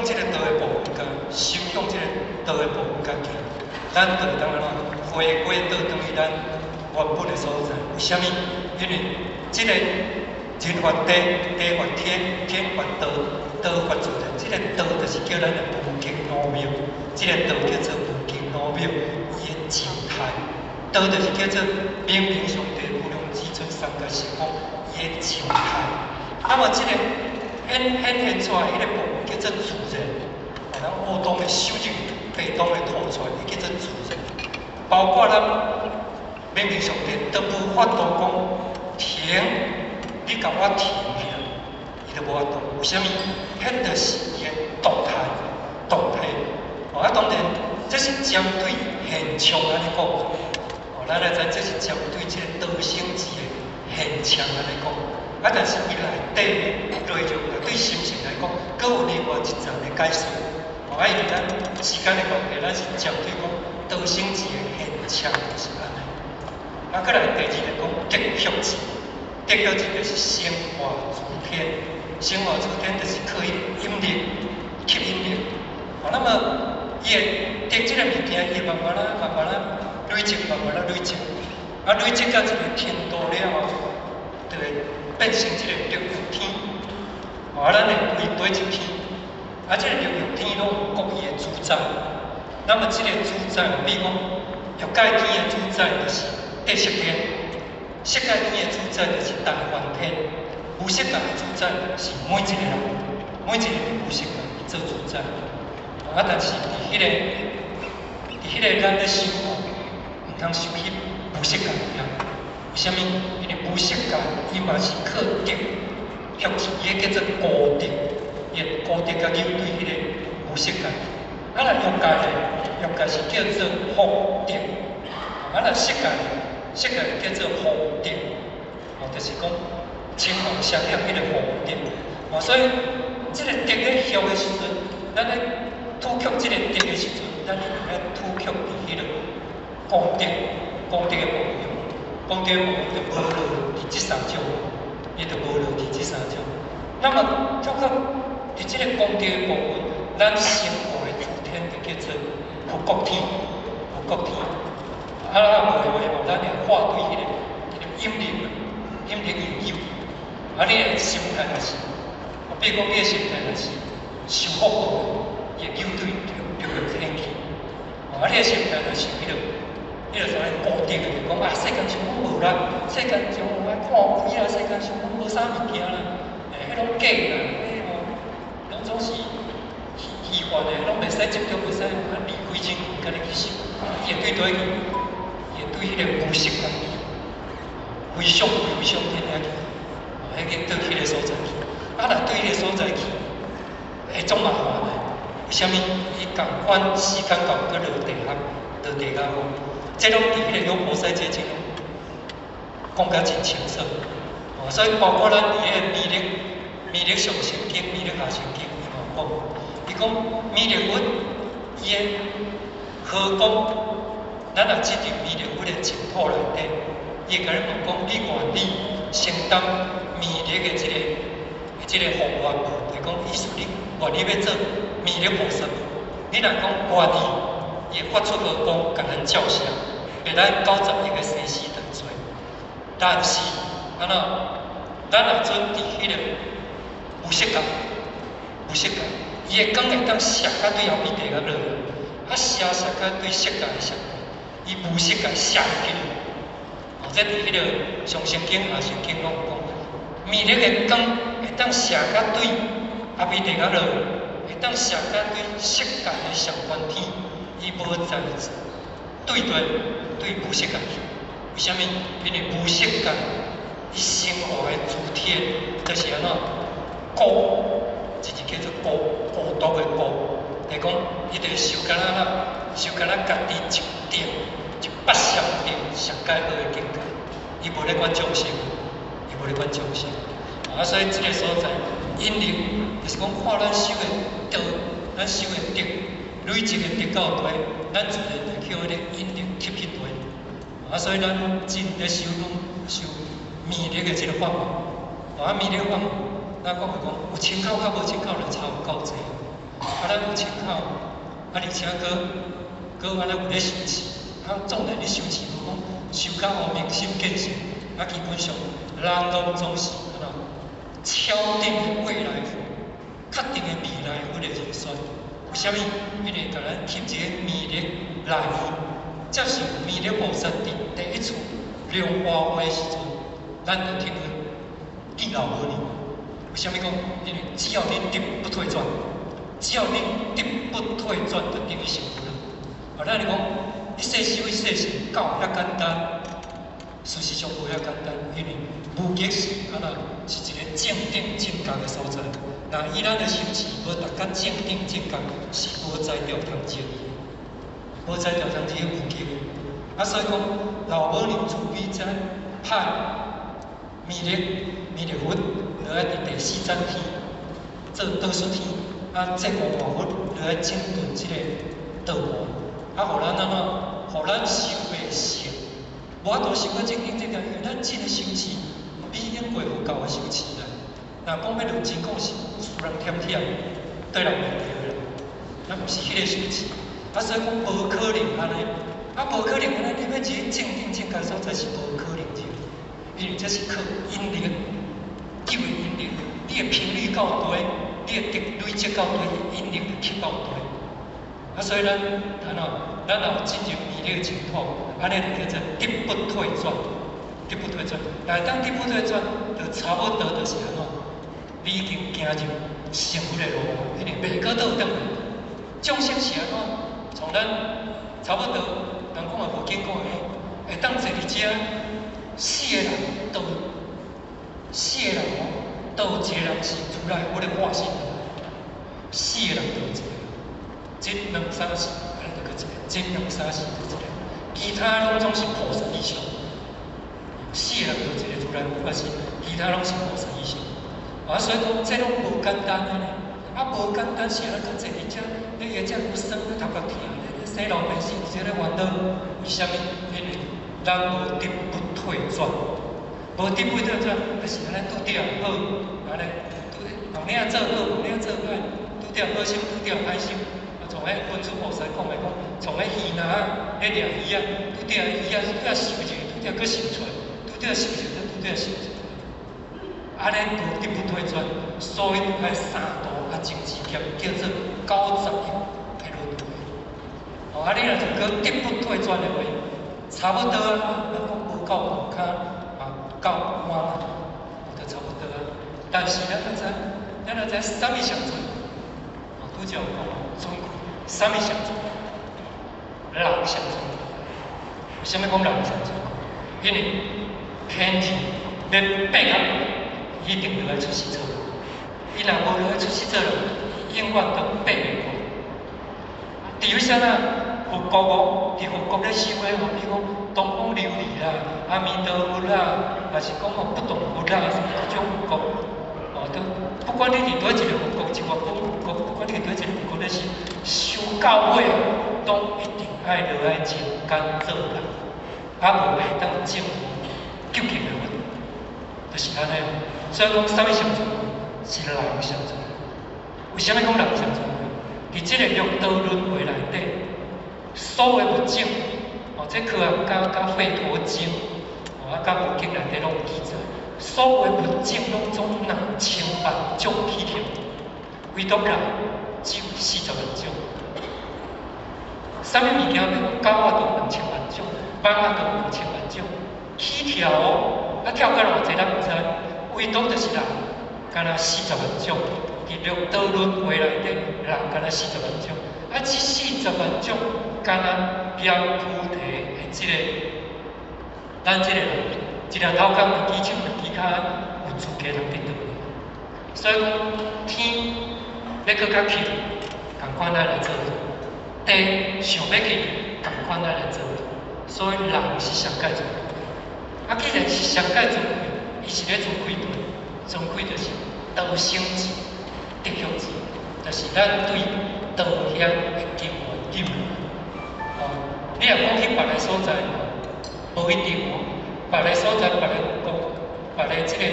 Speaker 3: 这个道的部分甲修向这个道的部分甲行，咱就会当安怎回归倒转于咱原本的所在。为什么？因为这个人法地，地法天，天法道，道法自然。这个道就是叫咱的无极老庙，这个道叫做无极老庙，伊的静态。道就是叫做明明上帝无量至尊三界是讲伊的静态。那么这个显出来迄个部分叫做自然，咱乌东的修正，北东的吐出来，伊叫做自然。包括咱明明上帝都无法度讲停，你甲我停去，伊都无法度。为什么？迄就是伊的动态。当然，这是针对现象安尼讲。咱来知这是针对这个道生志的现象安尼讲。但是伊内底的内容对心性来讲，佫有另外一层的解释。因为咱时间的关系，咱是针对讲道生志的现象就是安尼。佫来第二来讲德福志，德福志就是生化诸天，生化诸天就是靠伊引力吸引力。那么伊会得这个物件，伊慢慢累积，累积到一个程度了后，就会变成这个地狱天。咱会飞入天，这个地狱天拢有各伊的主宰。那么这个主宰，比如讲欲界天的主宰就是地色天，色界天的主宰就是大梵天，无色界的主宰是每一个人无色界做主宰。但是伫迄个咱咧修法，毋通修迄无色界了。为什么？因为无色界伊嘛是靠德福气，伊叫做高德，伊高德甲扭对迄个无色界。若欲界是叫做福德，若色界叫做福德，就是讲青红相了迄个福德。所以这个德咧修的时阵，咱咧吐曲这个德的时阵，咱一定要吐曲伫迄个功德的部分。功德的部分就无落伫即三种，伊就无落伫即三种。那么吐曲伫即个功德的部分，咱生活的主天就叫做护国天，无的话，咱会化对迄个引力研究。你的心态若是，比如讲你的心态若是受福报。也扭对就会天气，你的心态就是迄个啥固定的，就讲世间上阮无啦，世间上我爱看鬼啦，世间上阮无啥物件啦，迄拢假啦，拢总是虚幻的，拢袂使接触，袂使离开真空，甲你去想，也对迄个无色界非常天下去，迄个对迄个所在去，若对迄个所在去，会总麻烦的。为什么？伊共款时间到，佮落地下好，这拢伫迄个有菩萨节这种讲甲真清楚。所以包括咱伫迄个弥勒上生经、弥勒下生经，伊讲弥勒佛伊的何讲？咱若即条弥勒佛的净土内底，伊会甲你问讲：你愿意承担弥勒的这个护愿无？就讲意思你愿意要做？弥勒菩萨，你若讲愿意，伊会发出何光，甲咱照射，袂咱91个生死断罪。但是，咱若准伫迄个无色界，伊的光会当射到对后面地下落，射到对色界上，伊无色界射入去。这伫迄个上生经、下生经拢有讲，弥勒的光会当射到对后面地下落。会当射到对色界的上观天，伊无在对无色界去。为什么？因为无色界伊生活的主天就是安怎孤，就是叫做孤独的孤。就讲伊就受干那家己一点，一百上顶上介好的境界，伊无咧管众生，伊无咧管众生。所以这个所在，引领就是讲看咱修的道，咱修的德，累积的德够大，咱自然会去迄个引领吸去大。所以咱真咧修弥勒的这个法门，弥勒法门，咱讲有参考较无参考就差有够济。咱有参考，而且搁安尼有咧修持，纵然你修持无讲修到后明心见性，基本上人拢总是敲定的未来佛，确定的未来佛的人选。为虾米？因为甲咱翕一个弥勒来佛，这是弥勒菩萨伫第一次量化会的时阵，咱就听闻记老无哩。为虾米讲？因为只要你得不退转，只要你得不退转，就等于成佛了。咱是讲一世修一世行，教遐简单。事实上无遐简单，因为无极是是一个正定正觉的所在。那以咱的修持，无达到正定正觉，是无在调通之的，无在调通之的无极的。所以讲，老母娘慈悲在派弥勒佛落来伫第四层天做倒数天，这个化佛落来整顿这个道路，互咱互咱修的成。无法度修到正定正觉，因为咱真个修持，比咱过佛教的修持啦。若讲要论真讲是使人忝忝，对人袂对啦。咱毋是迄个修持，所以讲无可能安尼，无可能安尼，你要一个正定正觉所在是无可能的，因为这是靠引力，因为引力，你的频率够大，你的累积够大，引力就吸够大。所以咱若进入弥勒的净土，安尼就叫做得不退转，得不退转。但当得不退转，就差不多就是安怎？你已经行入成佛的路，因为袂搁倒转来。众生是安怎？从咱差不多，人讲也无见过的，会当坐伫遮，死的人倒一个人是出来我的化身，死的人倒一个，这两三是。这两三是一个，其他拢总是菩萨以上。死人就一个出来，我是其他拢是菩萨以上。所以讲这拢无简单的呢。无简单是安尼，坐伫遮，你会遮有酸，你头壳疼，你洗脑没死，这个烦恼，为虾米？因为咱无得不退转，无得不退转，就是安尼拄着好，安尼后领做好，后领做歹，拄着好心，拄着歹心。从迄文殊菩萨讲的讲，从迄鱼呐，迄掠鱼啊，拄着鱼啊，拄着收一个，拄着搁收出来，拄着收一个，拄着收一个，安尼无得不退转，所以爱三度精持劫，叫做91个轮回。你若是搁得不退转的话，差不多啊，咱讲无够门槛够满，就差不多啊。但是咱要知啥物上准？拄则有讲准。啥物上准？人上准。为虾米讲人上准？因为天气要变啊，一定就要出世做人。伊若无落来出世做人，永远都变袂过。除啥啦？佛国伫佛国咧修诶吼，比如讲东方琉璃啦、阿弥陀佛啦，还是讲不动佛啦，什么各种佛国。都不管你伫倒一个佛国，一个佛国，不管你伫倒一个佛国，你是修到尾，都一定爱落来真干做人，无会当证明究竟的问题，就是安尼。所以讲，啥物上准？是人上准。为虾米讲人上准？伫即个六道轮回内底，所有物种，这科学家甲吠陀经，甲佛经内底拢有记载。所有物种拢总2000万种起条，唯独人只有40万种。啥物物件？狗仔都有2000万种，猫仔都有2000万种。起条跳到偌济咱毋知，唯独就是人，敢若40万种。伫六道轮回内底，人敢若40万种。这40万种，敢若偏菩提的即个，咱即个人。一条头壳两支手两支脚有资格通得到，所以讲天要搁较起，共款咱来做；地想要起，共款咱来做。
Speaker 4: 所以人是上界尊贵。啊，既然是上界尊贵，伊是咧尊贵对，尊贵就是道生智、德行智，就是咱对道遐的敬畏。哦，你若讲去别个所在，无一定哦。别个所在，别个讲，别个即个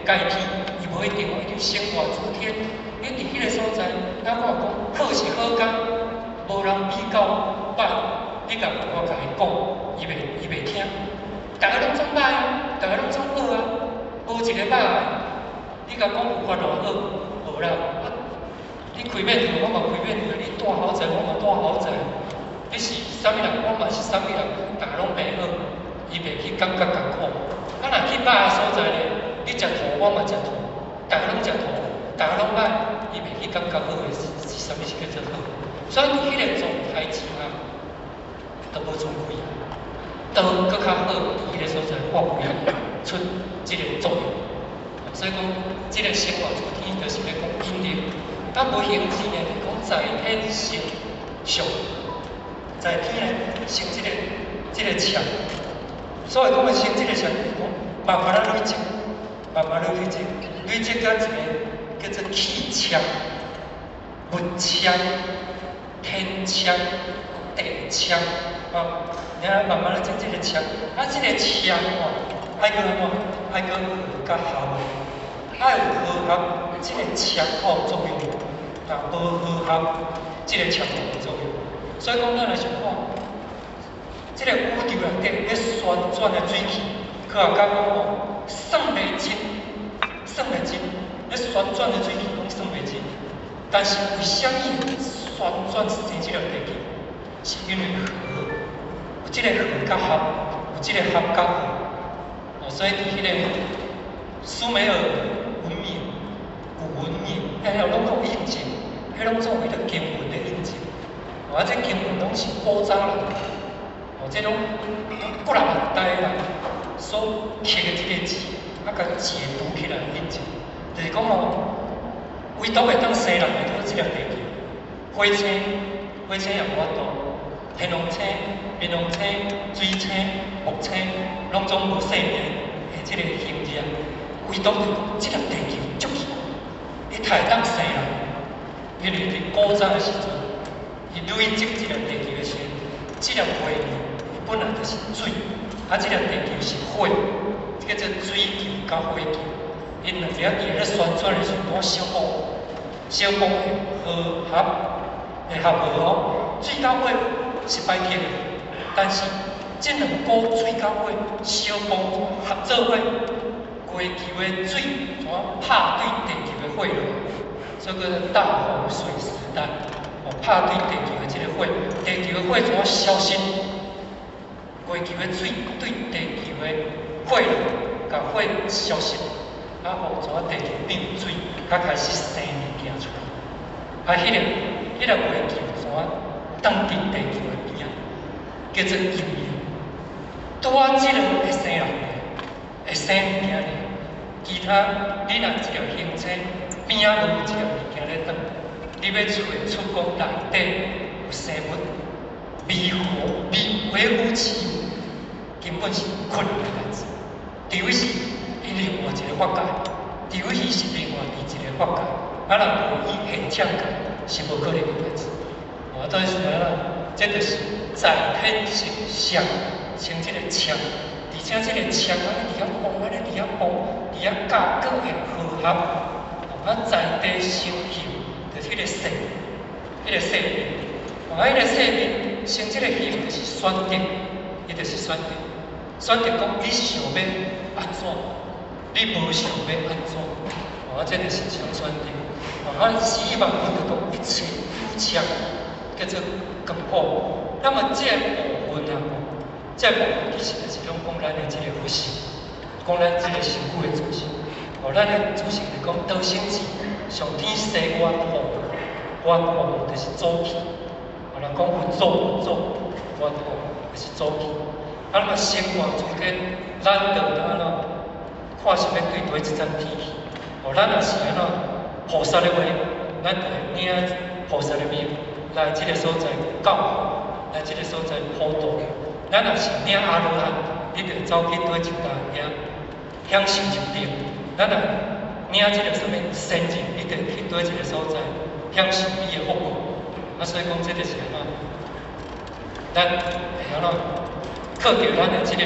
Speaker 4: 界体，伊无一定哦，伊就生活诸天。你伫迄个所在，咱我讲好是好工，无人比较歹。你甲我甲伊讲，伊袂听。大家拢总歹啊，大家拢总好啊，无一个歹的。你甲讲有法偌好，无啦。你开免去，我嘛开免去；你住豪宅，我嘛住豪宅。你是啥物人，我嘛是啥物人，大家拢袂好，伊袂去感觉艰苦。啊，若去歹的所在咧，你食土，我嘛食土，大家拢食土，大家拢歹，伊袂去感觉好的是啥物是叫做好。所以迄个状态之下，都无尊贵啊，都搁较好，迄个所在发挥出即个作用。所以讲，即个生活主体就是咧讲引力。啊，无形质呢，就讲在天成上，在天呢成即个墙。所以讲成即个墙，讲慢慢累积，慢慢累积，累积到一个叫做气墙、物墙、天墙、地墙啊，然后慢慢累积即个墙。啊，即个墙哦，爱个安怎？爱个和合，爱有和合，即个墙哦作用。啊，无和合，即个强度作用。所以讲，咱来想看，即个宇宙内底咧旋转的水气，佢也讲哦，算袂尽，咧旋转的水气讲算袂尽。但是为什么旋转生即个地气？是因为和，有即个和甲合，有即个合甲和。哦，所以伫迄个苏美尔文明、古文明，遐拢有印证。迄拢作为着经文的印证，啊，这经文拢是古早人，哦，这种古人代人所刻的这个字，啊，甲解读起来印证，就是讲哦，唯独会当生人的就是这粒地球，火星也无法度，天龙星、冥王星、水星、木星，拢总无生命的这个形象，唯独就讲这粒地球足奇怪，伊才会当生人。因为伫古早的时阵，伊累积即粒地球的时候，即粒火伊本来就是水，啊，即粒地球是火，叫做水球甲火球。因两个伫咧旋转的时候，小风会和合，会合无哦。水甲火是歹听的，但是即两股水甲火、小风合做伙，月球的水怎拍对地球的火落？所以叫做大洪水时代，哦，拍对地球的这个火，地球的火怎消失？月球的水对地球的火甲火消失，啊，互怎地球变水，才开始生物件出来。啊，迄个月球怎当伫地球的边啊，叫做阴阳。拄啊，即个会生人，会生物件尔，其他你若一条行星。边仔拢有一粒物件咧转，你要找出讲内底有生物，微乎其微，根本是困难的代志。除非是伊另外一个法界，除非伊是另外一个法界，啊，若无以现象界是无可能的代志。我倒是啦，这就是在天成像成即个墙，而且即个墙啊，伫遐放，伫遐放，伫遐架构会和合。啊，在地生锈，就是迄个生命，迄个生命，啊，迄个生命生即个锈，就是选择，伊就是选择，选择讲你想要安怎，你无想要安怎，啊，这就是想选择。啊，希望就讲一切有常，叫做更好。那么这部分啊，这部分其实就是讲咱的这个佛性，讲咱这个身躯的自性。哦，咱的自性是讲道生智，上天生我土就是祖气。啊，人讲佛祖，我土就是祖气。啊，那么生活中间，咱着安怎看是要对待即阵天气。哦，咱若是安怎菩萨的话，咱就会领菩萨的命来即个所在教化，来即个所在普渡。咱若是领阿罗汉，你着走去倒一搭享受就对。咱若领即个什物仙人，你着去倒一个所在享受伊的服务。所以讲，这就是安怎，咱会安怎靠着咱的即个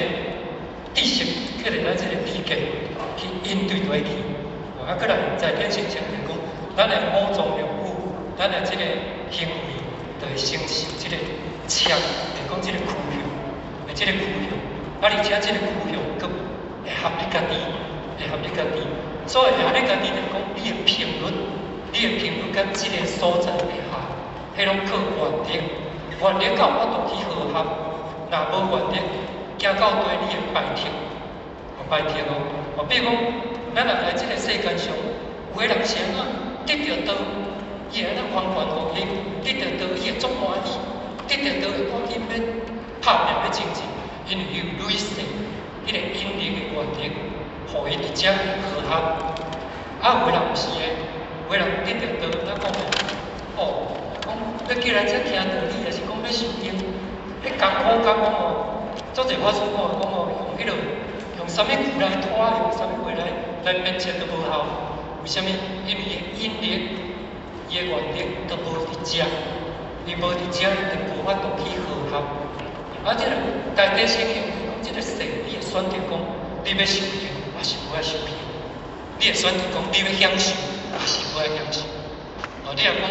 Speaker 4: 知识，靠着咱即个理解去应对落去。过来在典型上面讲，咱的五脏六腑，咱的即个行为，就会形成即个腔，就讲即个区象，即个区象。而且即个区象，佮会合你家己，会合你家己。所以合你家己，就讲你的频率甲即个所在会合，迄拢靠原理到我度去和合。若无原理，行到底你会排斥，比如讲，咱若来即个世界上，有个人是安怎得到倒，伊会安怎欢欢欢喜，得到倒伊会足欢喜，得到倒会赶紧要拍拼要前进，因为伊有累世迄个引力的原理，互伊伫遮和合。有个人毋是的，有个人得到倒，咱讲讲要叫来遮听道理，也是讲要修行，迄艰苦讲足侪法师讲用迄落。用啥物句来拖，用啥物话来鞭策都无效。为什么？因为引力，伊的原理都无伫遮，伊无伫遮，伊就无法度去和合。即个大体性用即个世，你会选择讲你要修行，还是无爱修行？你会选择讲你要享受，还是无爱享受？你若讲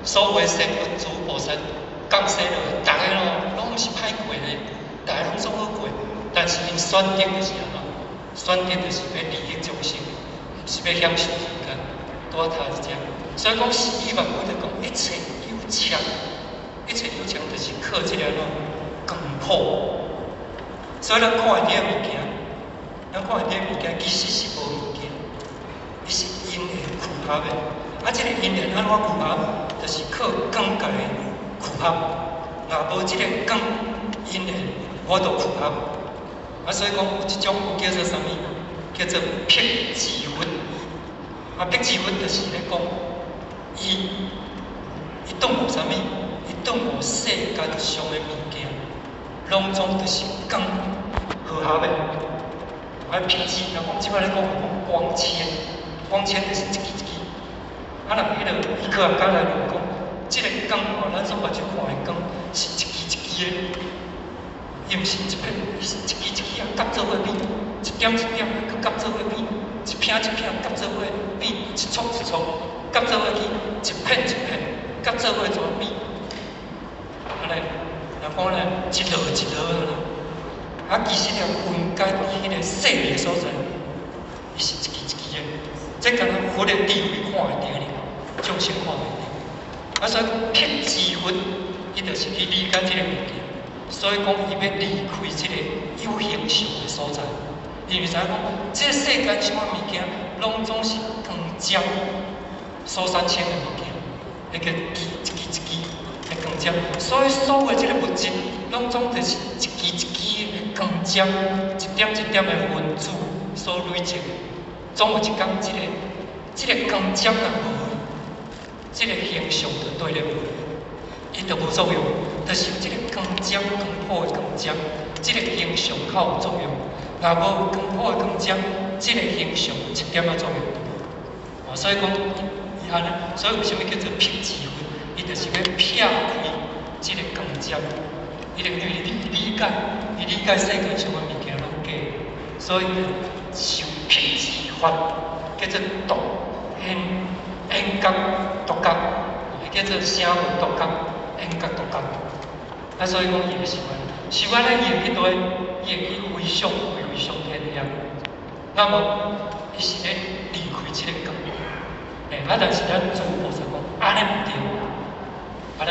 Speaker 4: 所有的神佛、诸菩萨降世落来，逐个拢毋是歹过的，逐个拢总好过。但是因选择就是安怎？选择就是要利益众生，是要享受人间，拄头一只。所以讲是以万物来讲，一切有常，就是靠即个光谱。所以咱看的物件，其实是无物件，伊是因缘聚合的。即个因缘安怎聚合？就是靠光界聚合。若无即个光因缘，无度聚合。所以讲有一种叫做啥物？叫做辟支佛。辟支佛就是咧讲，伊当无啥物，伊当无世间上的物件，拢总就是光和合的。辟支，若讲即摆咧讲光纤，光纤就是一支一支。若迄落医科学家来讲，即个光咱所目睭看的光是一支一支的。伊毋是一片，伊是一支一支啊，夹做伙变，一点一点啊，佮夹做伙变，一片一片夹做伙变，一撮一撮夹做伙去，一片一片夹做伙怎变？安尼，若讲咧一落一落啦，其实了分解到迄个细微所在，伊是一支一支的，这敢若佛的智慧看会着哩，众生看袂着。所以辟支佛，伊就是去理解即个物件。所以讲，伊要离开即个有形象的所在，因为知影讲，即个世间上的物件，拢总是光尖所产生的物件，迄个一支一支的光尖。所以所有即个物质，拢总就是一支一支的光尖，一点一点的分子所累积的。总有一天，即个光尖若无，即个形象就对了无。伊就无作用，就是即个光尖、光谱的光尖，即个形象较有作用。若无光谱的光尖，即个形象一点仔作用都无。所以讲，伊安尼，所以为什么叫做辟支佛？伊就是要撇开即个光尖，伊就理解世界上的物件拢假，所以受辟支法，叫做独缘觉独觉，叫做声闻独觉。缘觉独觉，所以讲伊会受安尼伊会去对，伊会去回想天遐。那么伊是咧离开即个光，但是咱诸菩萨讲安尼毋对，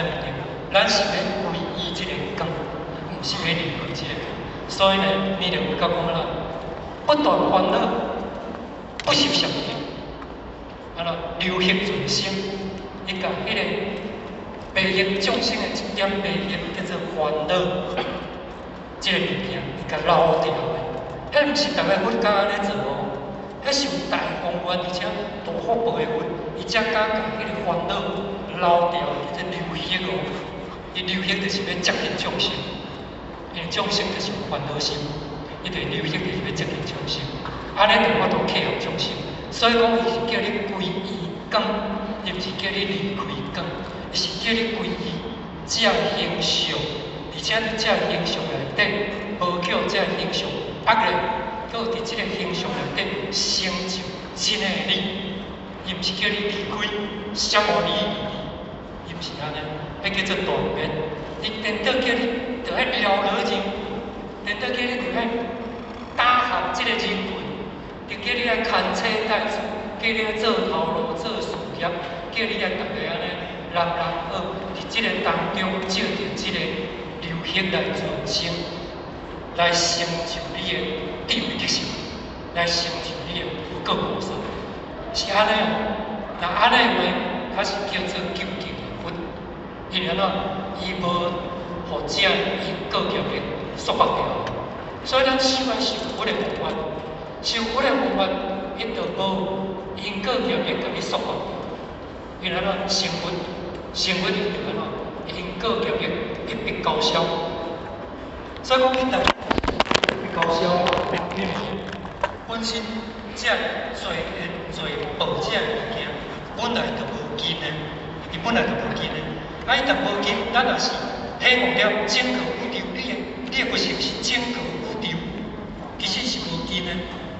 Speaker 4: 咱是咧皈依即个光，毋是咧离开即个光。所以呢，弥勒佛甲讲啦，不断烦恼，不受想行，流行存生，伊甲迄个。白业众生的一点白业叫做烦恼，即个物件伊甲捞掉的，迄毋是逐个佛家安尼做哦，迄是有大宏愿而且大福报的佛，伊才敢甲迄个烦恼捞掉，叫做流行哦。伊流行就是要接近众生，因为众生就是有烦恼心，伊就流行就是要接近众生，安尼就法度契合众生。所以讲，伊是叫你皈依讲，伊毋是叫你离开讲，伊是叫你皈依这形象，而且伫这形象内底，无叫这形象压力，搁伫这个形象内底成就真诶你。伊毋是叫你离开，什么你，伊毋是安尼，迄叫做断灭。伊颠倒叫你着爱了了人，颠倒叫你着爱打合这个人群，着叫你爱牵扯带出，叫你爱做头路、做事业，叫你爱逐个安尼人好，伫这个当中借着这个流行来传承，来成就你的地位特性，来成就你的个菩萨。是安尼哦，那安尼话，它是叫做究竟的分，因为怎，伊无互这因果业力束缚掉，所以咱修来修佛的方法，修佛的方法，伊就无因果业力甲你束缚，因为怎成佛，成佛就怎，因果业力一笔勾销，所以讲你大一笔勾销，你本身。这做报这物件，本来就无根的，伊本来就无根的。啊，伊若无根，咱若是希望了整个宇宙，你的佛性是整个宇宙，其实是无根的。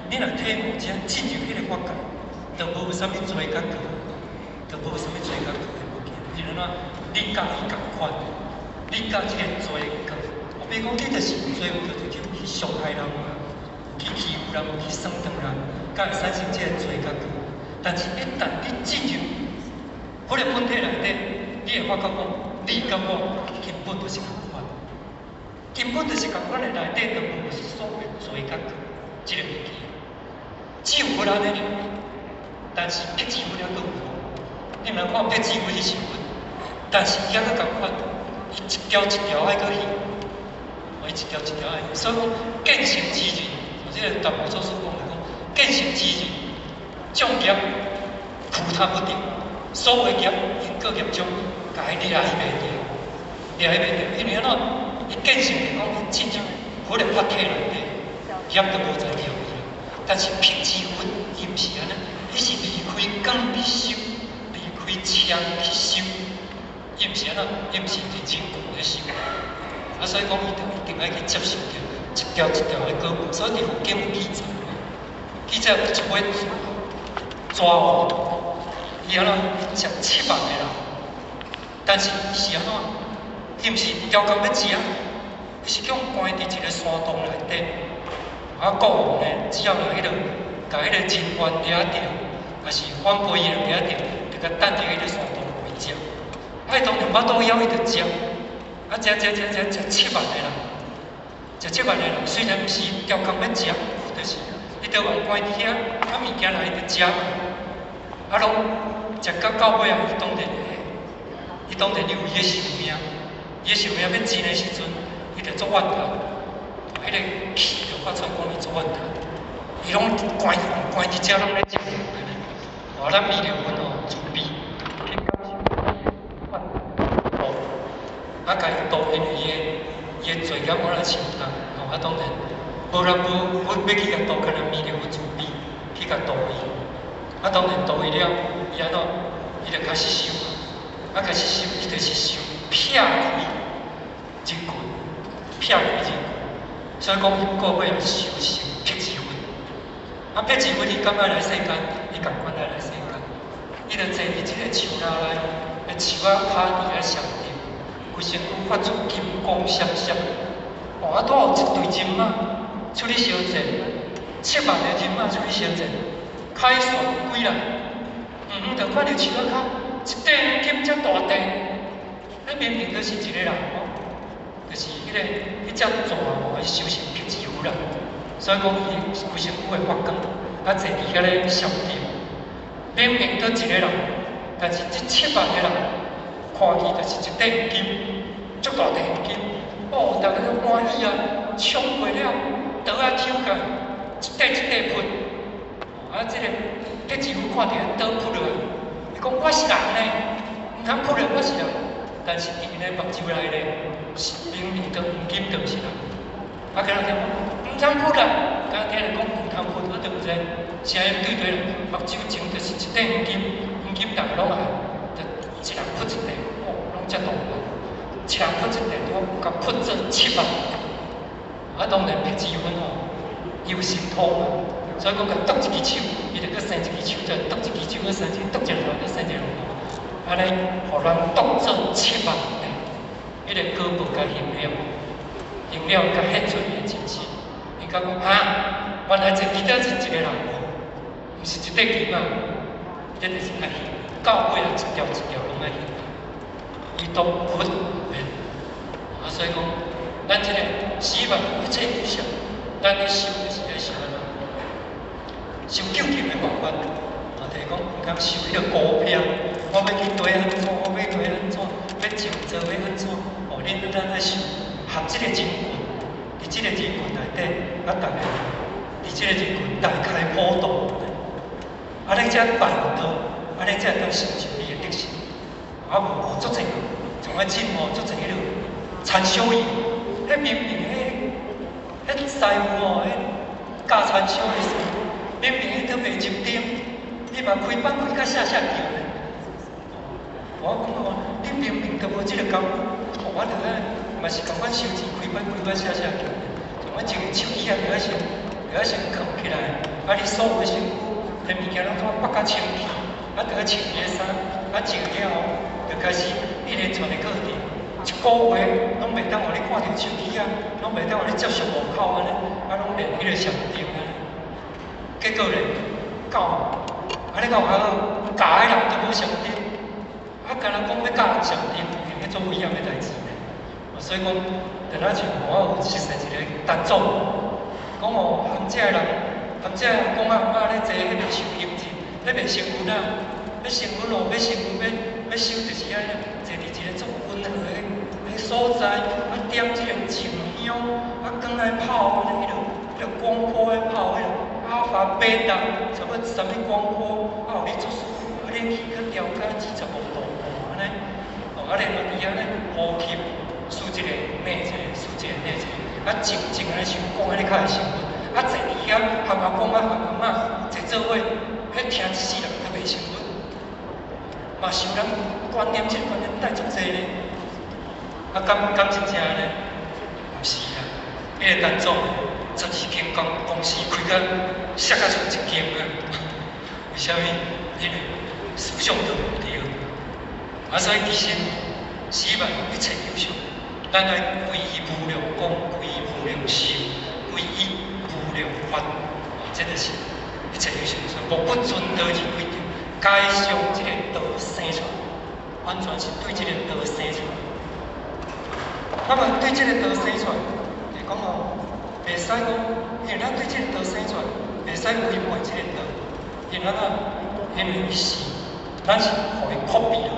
Speaker 4: 你若体悟这进入迄个法界，就无啥物罪感觉，就无啥物罪感觉的无根。因为怎，你甲伊共款，你甲这个罪感，比如讲你就是有罪，就去伤害人。去欺负人，去损伤人，才会产生这个罪感觉。但是，一旦你进入我的本体内底，你会发觉讲，你甲我根本就是共款，根本就是共款的内底，就无所谓罪感觉这个物件。只有佛安尼，但是别智慧了更有。你若看别智慧是成分，但是伊还佫共款，伊一条一条爱佫去，伊一条一条爱去，所以讲见性之人。这个达摩祖师讲来讲，见性之人，众业负他不定，所有业因果业种，甲伊掠伊袂掉，掠伊袂掉，因为怎，伊见性来讲，伊进入佛的法体内底，业都无在了伊。但是辟支佛，伊毋是安尼，伊是离开光去修，离开枪去修，伊毋是安尼，伊毋是伫真空咧修。啊，所以讲，伊就一定爱去接受着。一条一条的果报，所以佛经有记载，记载有一尾抓王，伊安怎食7万个人，但是伊是安怎？伊毋是雕工要食，伊是叫关伫一个山洞内底，啊，国王呢，只要来迄落，甲迄个人员掠着，还是反背伊掠着，就甲等伫迄个山洞围食，啊，伊当然巴肚枵伊就食，啊，食7万个人。食7万个人，虽然毋是雕工要食，就是伊着往关伫遐，啊物件来伊着食，啊拢食到尾啊，伊当然有伊的寿命，伊的寿命要尽的时阵，伊着做怨叹，迄个气着发出讲伊做怨叹，伊拢关伫遮拢咧食，哇，咱弥勒佛哦，慈悲，去感受怨叹，啊，家己度因伊的罪孽我来承担，啊当然，无人无要去甲度，可能弥勒佛慈悲去甲度伊，啊当然度伊了，伊安怎，伊就开始修，啊开始修，伊就是修撇开人群，撇开人群，所以讲伊个尾也修成辟支佛，啊辟支佛伊敢爱来世间，伊共款来世间，伊就坐伫即个树林内，个树仔趴伫遐上顶。规身躯发出金光闪闪，哇！拄有一队人马出去相战，7万个人马出去相战，开旋归来，就看到树仔骹一块金遮大块，那明明就是一个人哦，就是迄只蛇哦，伊修成辟支佛啦，所以讲伊规身躯会发光，啊坐伫遐咧上顶，明明都一个人，但是这7万个人。看起就是一块金，足大块金，哦，大家都欢喜啊，冲过了，倒啊抽起，一块喷，啊，这个辟支佛看到倒扑落来，伊讲我是人呢，唔通扑落我是人，但是伫因个目睭内咧，是明明都黄金就是啦。啊，今日听唔通扑啦，今日听人讲唔通扑，我就唔知，声音对对啦。目睭前就是一块黄金大拢啊，就一人扑一块，哦，拢遮大个，一人扑一块，我甲扑做7万。啊，当然别结婚吼，有神通嘛，所以讲甲剁一支手，伊就搁生一支手，再剁一支手，搁生一支，剁一个再生一个，安尼，互人剁做7万块，迄个科目甲形了，甲显出伊的真实。伊甲讲哈，原来这吉他是一个人，毋是一块琴啊，这就是爱现，到尾啊一条拢爱现，伊都分袂，啊，所以讲。咱这个死亡一切有效，咱咧受就是咧受安怎？受究竟的方法，啊，就是讲唔通受迄个股票，我要去对安怎，我要对安怎，要创造要安怎？哦，恁咱咧受合这个人群，伫这个人群内底，啊，大家伫这个人群大开普渡，啊，你才办到，啊，你才当成就你的德行，啊，无足济，从啊进哦，足济迄落参小伊。迄明明迄师傅哦，迄教传销的师傅，明明迄都袂入店，你嘛开班开甲下叫咧。我讲哦，你明明都无即个功夫，我就嘛是共阮收钱开班开甲下叫咧。从阮一个手机啊，就要先扛起来，啊你所有的师傅，摕物件拢怎绑甲清气，啊就要穿伊个衫，啊穿了后，就开始一连串的课程。一个月拢袂当互你看到手机啊，拢袂当互你接触户口安尼，啊拢练迄个上顶安尼。结果咧，到你到下个教的人都无上顶，啊，干那讲要教上顶，用去做危险的代志咧。所以讲，就那像我有熟悉一个陈总，讲哦，含这人，含这公阿妈咧坐迄个收银机，咧卖新闻啊，要新闻哦，要新闻要收就是安尼，坐伫一个足温和的。所在啊，点即个静香，啊，刚来泡迄个光波的泡迄个阿法贝塔，什么光波，啊，互你做舒服，啊，你去去调解45度，安尼，哦，啊，然后伫遐咧呼吸，输一个内一个，输一个内一个，啊，静安尼想讲安尼较会成功，啊，坐伫遐含阿公啊含阿嬷坐做伙，迄听一世人较袂成功，嘛是有人观念，这观念带足济咧。啊，敢真正呢？毋是啊，迄个陈总12间公司开甲摔甲出一间啊！为虾米？因为思想都无对，啊，所以其实死亡一切有效，咱爱归依无量光，归依无量寿，归依无量法，这就是一切有效。所以无不遵道而规定，该上这个道生出，完全是对这个道生出。那么对这个道生出，就讲哦，袂使讲，因为咱对这个道生出，袂使违背这个道，因为是，咱是互伊 copy 落，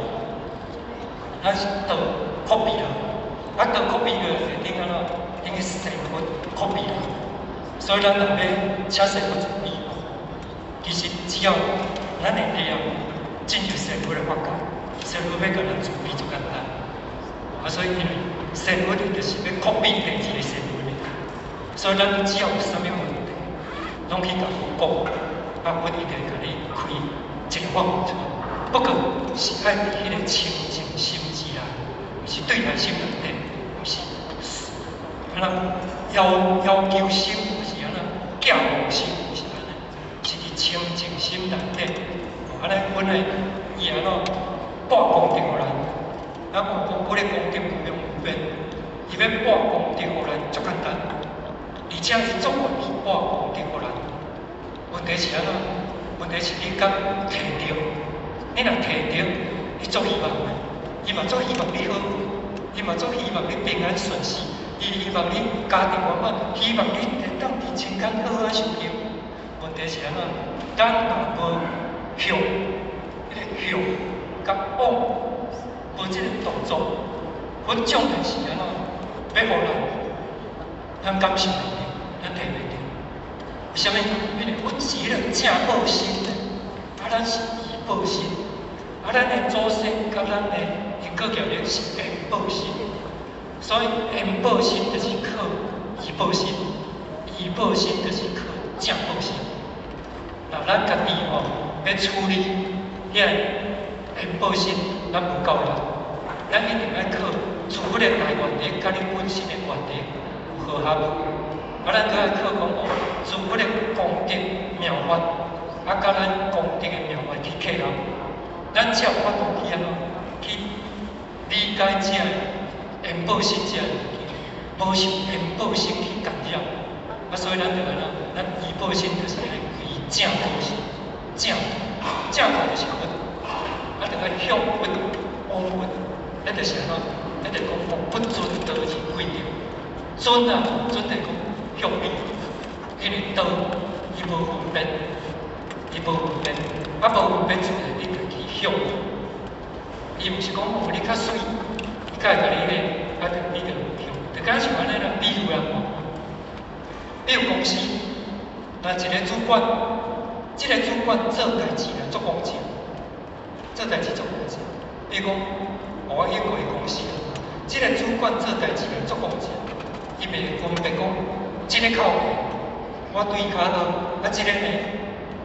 Speaker 4: 咱是道 copy 落，啊道 copy 落是顶安怎？顶个生活 copy 落，所以咱若要请生活注意，其实只要咱会了进入生活的法界，生活要甲咱注意就简单，啊所以因为。生活就是要确定第一个生活，所以咱只要有啥物问题，拢去甲佛讲，啊，佛一定甲你开一个法门出来。不过是爱伫迄个清净心之内，毋是对内心内底，毋是安那要求心，毋是安那教无心，毋是安尼，是伫清净心内底。安尼本来伊安怎半功德互人，咱讲我咧功德无量。伊要半功德互人足简单，而且是足愿意半功德互人。问题是安怎？问题是你敢摕着？你若摕着，你足希望的，伊嘛足希望你好，伊嘛足希望你平安顺遂，伊希望你家庭圆满，希望你会当伫情感好好受用。问题是安怎？咱若无向，迄个向甲往，无即个动作。佛种的是安怎？要互人，咱感受袂着，咱摕袂着。为虾米？因为佛是迄个正报身的，啊，咱是依报身，啊，咱的祖先甲咱的因果业力是缘报身，所以缘报身就是靠医报身，医报身就是靠正报身。那咱家己吼要处理遐缘报身，咱无够力，咱一定要靠自我的大原则，甲你本身的原则有和合。咱搁要靠讲哦，自我的功德妙法，甲咱功德的妙法去契合，咱才有法度去去理解这缘报身这物件，无受缘报身去干扰。所以咱就安怎，咱医报身就是来以正道身，正道就是佛，就要向佛往佛，就是安怎，就是讲不尊道而贵着，尊啊尊就讲向伊，因为道伊无分别，无分别出来，你就去向伊，毋是讲哦你较水，伊较会甲你你就向，就敢像安尼啦，比如啦。比如公司，若一个主管，这个主管做代志啦，做公正，做代志做公正。比如讲，我去过公司，这个主管做代志啦，做公正，伊袂分别讲，这个靠背，我对骹落，这个呢，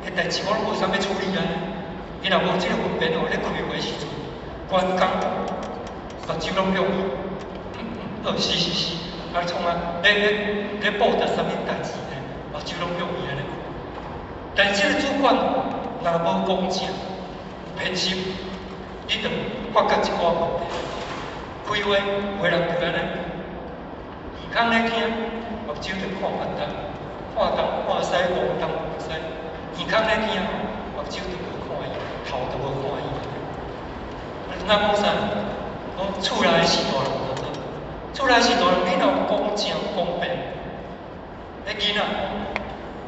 Speaker 4: 迄代志我无啥要处理啊。伊若无这个分别哦，咧开会时阵，关工目睭拢向伊，是。啊，创啊，咧报答啥物代志呢？目睭拢向伊安尼。但是这个主管若无公正、偏心，你就发觉一寡问题。开会，有人就安尼，耳孔咧听，目睭就看反东，看东看西，望东望西。耳孔咧听，目睭就无看伊，头就无看伊。咱讲啥？讲厝内是大人。厝内是大人，你若公正公平，你囡仔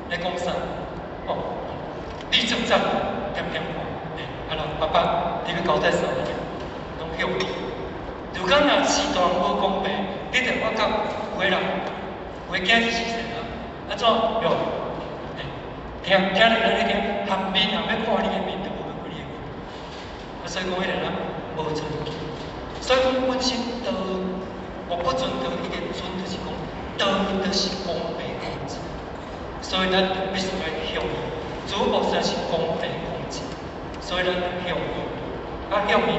Speaker 4: 你讲啥？哦，你正站点看，爸爸，你要交代啥物件？拢向你。如果若是大人无公平，你就发觉有个人，有个囝是啥啊？安怎哟？听人安尼听，含面也要看你的面，就无要看你的面。所以讲，迄个人无尊敬。所以讲本身道。我不尊道，伊个尊就是讲道就是公平公正，所以咱就必须要向伊。如果咱是公平公正，所以咱就向伊。向伊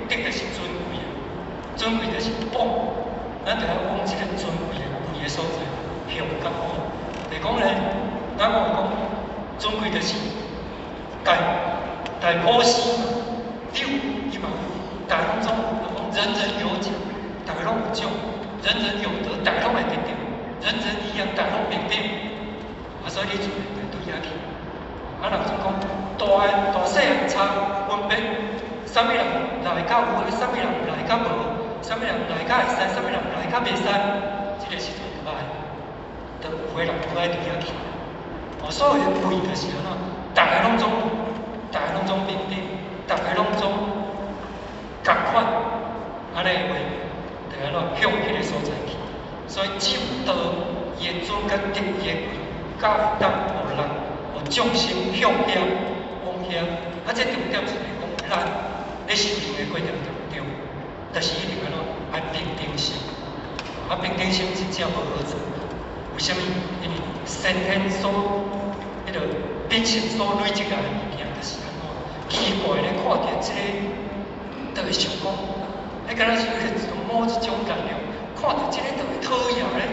Speaker 4: 德就是尊贵啊，尊贵就是往，咱就要往这个尊贵的所在向甲往。就讲咧，咱讲尊贵就是大普施嘛，有伊嘛有，大拢总有，人人有奖。大家拢有奖，人人有得，大家拢会得到，人人一样，大家拢平等。所以你就对遐去。若是讲大细汉差分别，啥物人来较有，啥物人来较无，啥物人来较会使，啥物人来较袂使，这个时阵就歹，就有个人不爱对遐去。所有的贵就是安怎，大家拢总平等，大家拢总共款，安尼话。安怎向迄个所在去，所以只有道伊的尊甲德伊的贵，才有当互人互众生向遐往遐。这重点是讲咱咧修行的过程当中，就是一定安怎爱平等心。平等心真正无好做。为什么？因为先天所迄个必性所累积来的物件，就是安怎奇怪咧看着这个，就会想讲。你敢若是某一种力量，看到这个就会讨厌咧，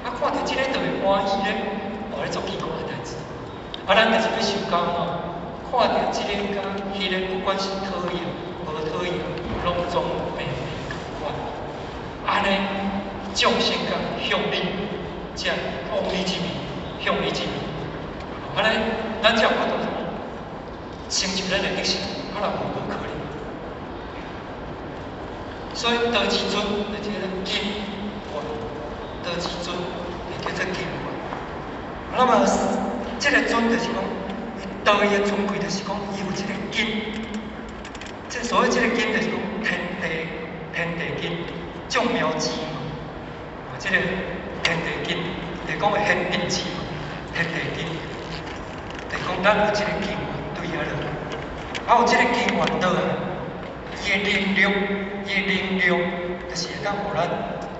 Speaker 4: 看到这个就会欢喜咧，咧做奇怪的代志。咱就是要想到看到这个甲迄个，不管是讨厌无讨厌，拢总平平共款。安尼众生甲向你，才往你这边，向你这边。安尼咱才有法度成就咱的德行，若无可能。所以道之尊就叫做金冠，道之尊就叫做金冠。那么这个尊就是讲，道义的尊贵就是讲，伊有这个金。这所谓这个金就是讲天地金，众妙之嘛。这个天地金，就讲显品质嘛，天地金，就讲咱有这个金冠对遐落，有这个金冠倒来。伊的能量就是会当互咱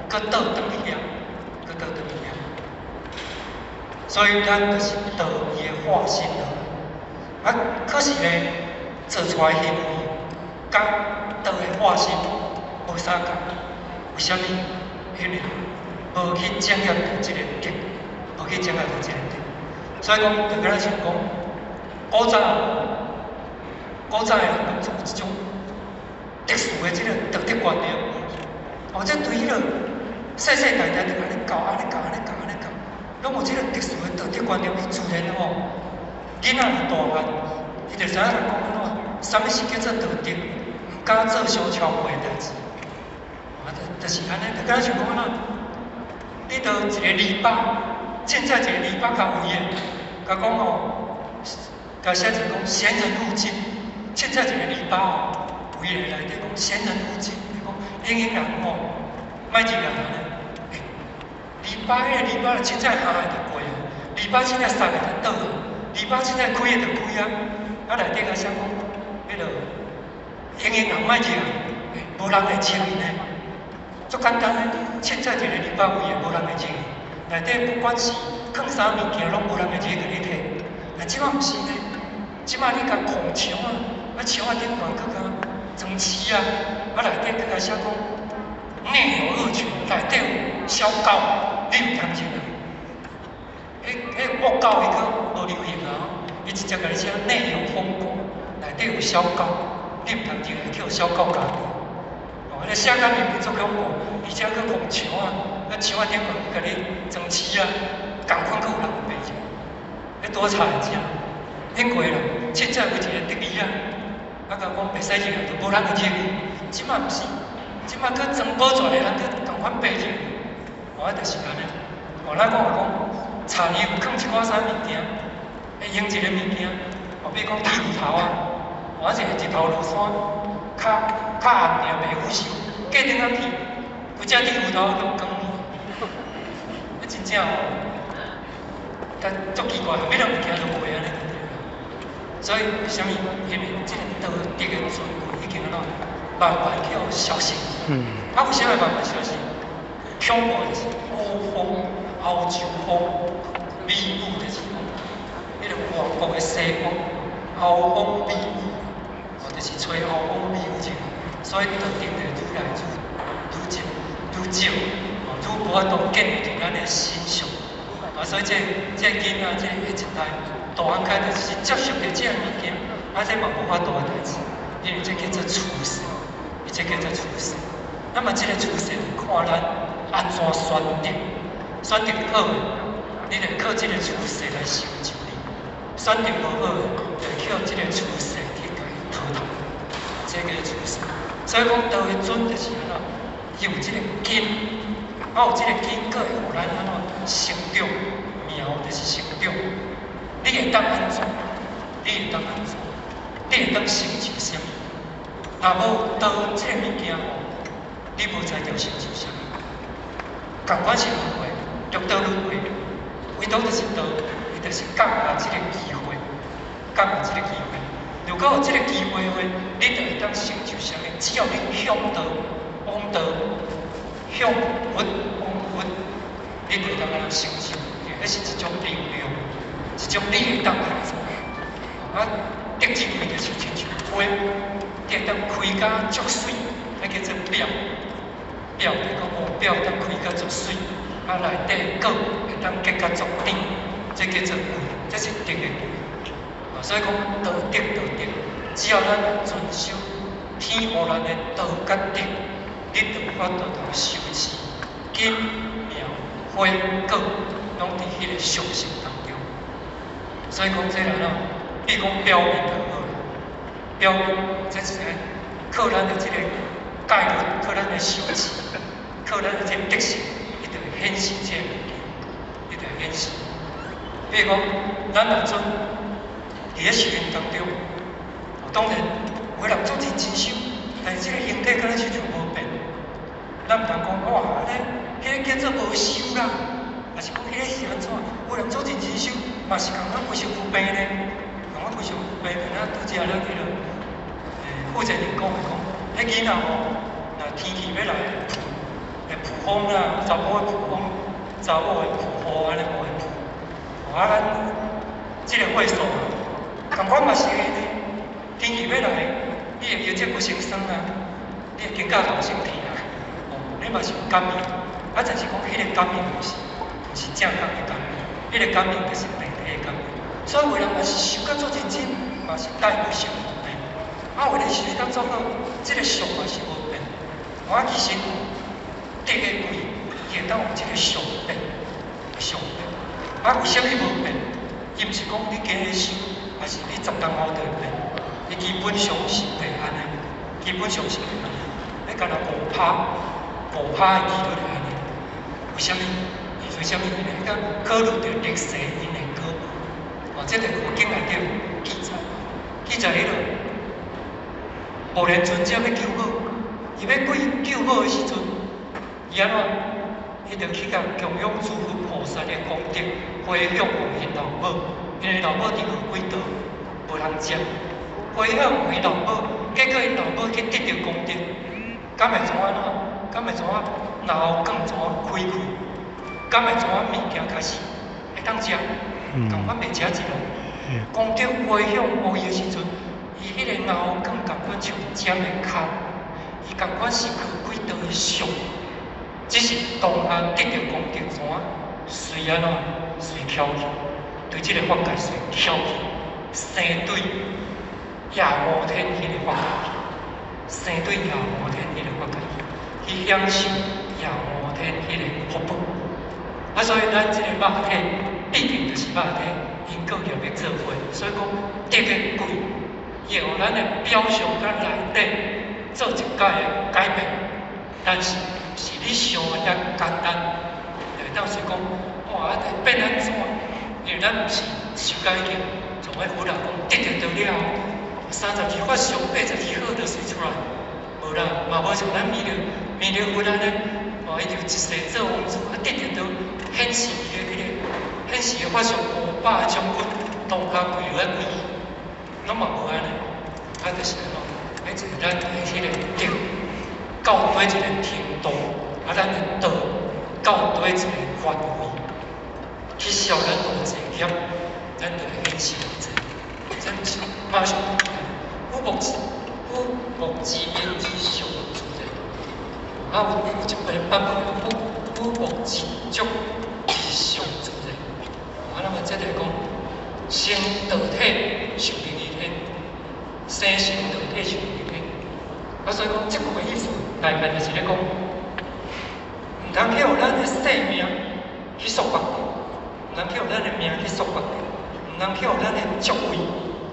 Speaker 4: 搁倒转去遐，搁倒转去遐。所以咱就是道伊的化身咯。啊，可是咧，做出来行为，甲道的化身无啥共。为虾米？因为无去掌握到即个德，无去掌握到即个德。所以讲，就敢若像讲，古早的人就有一种特殊的即个道德观念，或者对迄个世世代代就安尼教、安尼教、安尼教、安尼教，拢有即个特殊的道德观念，伊自然吼，囡仔大汉，伊就知影来讲安怎，啥物是叫做道德，毋敢做相超过的代志。就是安尼，就敢若像讲安怎，你着一个篱笆，凊彩一个篱笆较有诶，甲讲吼，甲写成讲闲人勿近，凊彩一个篱笆吼，有伊内底讲闲人勿近，讲影人吼，莫入来安尼。篱笆迄个篱笆凊彩下会着过啊，篱笆凊彩塞会着倒啊，篱笆凊彩开会着开啊，啊内底甲写讲，迄落影人莫入来，无人会亲伊呢。足简单诶，凊彩一个篱笆位诶，无人会入。内底不管是放啥物件，拢无人会入甲你摕。但即摆毋是呢，即摆你甲空墙啊，墙顶悬搁甲装漆啊，内底搁甲写讲内有恶犬，内底有小狗，你毋通入啊。迄恶狗伊搁无流行啊，伊直接甲你写内有疯狗，内底有小狗，你毋通入来，叫小狗咬你。迄个写甲面面足恐怖，而且佫空墙啊，墙顶悬甲你装漆啊，共款佫有人卖者，迄多差正。迄过啦，凊彩有一个得意啊，甲讲袂使入来，就无人会入。即摆毋是，即摆佫装保全的人佫共款卖入，就是安尼。咱讲田里有放一寡啥物件，会用一个物件，比如讲剃骨头啊，或者日头落山。较暗尔袂腐朽，过顶仔去，规只剃骨头用光呢，真正哦，但足奇怪，每样物件都袂安尼。所以为虾米？因为即个道德的尊贵已经安怎慢慢去消失。啊，为啥会慢慢消失？恐怖就是欧风、欧洲风、美雨就是讲，迄个外国的西风、欧风、美雨。就是吹欧风美雨进，所以特定的愈来愈少，愈无法度建立伫咱的心上。所以这囡仔这下一代大汉开就是接受着这物件，这嘛无法度的代志，因为这叫做出世，这叫做出世。那么这个出世看咱安怎选择，选择好的，你着靠这个出世来成就你；选择无好的，就靠这个出世。这个出世，所以讲道的准就是安怎，有这个根，有这个根，佫会互咱安怎成长，苗就是成长。你会当安怎？你会当安怎？你会当成就啥物？若无道这个物件吼，你无知着成就啥物。共款是轮回，六道轮回，唯独就是道，伊就是降下这个机会，降下这个机会。如果有这个机会的话，你就会当成就啥物？只要你向道、往道、向佛、往佛，你就会当安尼成就。迄是一种力量，一种你会当来做。得智慧就是亲像花，你会当开甲足水，迄叫做表。表就讲表当开甲足水，内底果会当结甲足甜，这叫做慧，这是德的。所以讲道德，只要咱遵守天予咱的道甲德，你就有法度通修持根苗花果，拢伫迄个修行当中。所以讲这人比如讲表面就好，表面这是靠咱的这个戒律，靠咱的修持，靠咱的这个德性，伊就会显示这个物件，伊就会显示。比如讲，咱若准。伫咧修行当中，当然有人做真修，但是这个形体敢若亲像无变。咱毋通讲哇，迄个叫做无修啦，也是讲迄个是安怎？有人做真修，嘛是共款非常有病呢，共款非常有病。咱拄则咱迄个负责人讲，迄囡仔吼，若天气要来，普风啦，查某的普风，查某的普风，安尼无的普。啊，咱即个会所，共款嘛是安尼，天气要来，你会腰脊骨生酸啊，你会肩胛骨生疼啊，你嘛是有感应。啊，但是讲迄个感应毋是正确的感应，迄个感应就是病体的感应。所以有人嘛是想甲做认真，嘛是带有想无变。啊，有的是当做好，即个相嘛是无变。我其实第一位会当有即个相变，相变。啊，为虾米无变？伊毋是讲你今日想，还是你10当后就会变？伊基本上是袂安尼，基本上是袂安尼。你干那5%的几率就安尼。为虾米？为虾米？因为讲考虑到历史因的果报。这个环境内底记载，迄落无连尊者要救好，伊要救好的时阵，伊安怎？伊就去甲供养诸佛菩萨的功德，回向往因老母，因为老母伫何鬼道，无人接，回向往因老母，结果因老母去得到功德，敢会怎安怎？敢会怎啊？脑后更怎啊开开？敢会怎啊？物件开始会当食，共款袂食一路。功德回向无伊的时阵，伊迄个脑后更共款像尖的脚，伊共款是何鬼道的相。只是当下得到功德怎啊？随安怎？随翘起，对即个法界随翘起，生对夜无天迄个法界，生对夜无天迄个法界，去享受夜无天迄个福报。啊，所以咱即个肉体必定就是肉体，因果业要做伙。所以讲特别贵，伊会互咱的表象甲内底做一改的改变，但是。是你想的遐简单，就会当是讲，哇，变安怎？因为咱毋是受解经，从迄佛人讲得到了，32法相，82好就随出来，无啦，嘛无像咱弥勒佛安尼，伊就一世做王子，得到显示的显示的法相500将军，当下跪来跪，拢嘛无安尼，就是安怎？迄就是咱的迄个德。到对一个程度，啊，咱的道到对一个范围，去消咱无济业，咱就会显示无济。咱是马上乌木之面之上主人，啊，有一本版本乌木之足之上主人。啊，那么这个讲生道体受命于天，生成道体受命于天。啊，所以讲这句的意思。内面就是咧讲，毋通去互咱的生命去束缚着，毋通去互咱的命去束缚着，毋通去互咱的职位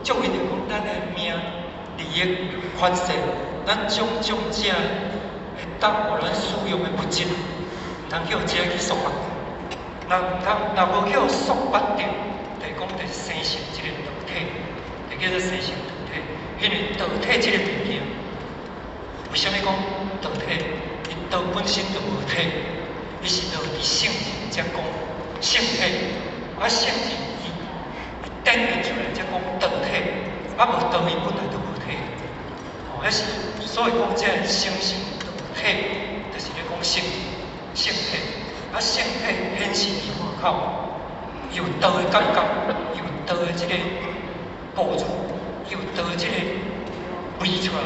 Speaker 4: 就讲咱的命、利益、发泄，咱种种这会当互咱使用的物质，毋通去互这去束缚着。若无去互束缚着，就讲着生成即个道体，就叫做生成道体。因为道体即个物件，为虾米讲？道体，因道本身就无体，伊是道伫圣人才讲圣体，啊圣人伊展现出来才讲道体，啊无道伊本来就无体，迄是所以讲这生成道体，就是咧讲圣体，啊圣体显示伫外口，有道的感觉，有道的即个步入，有道的即个位出来，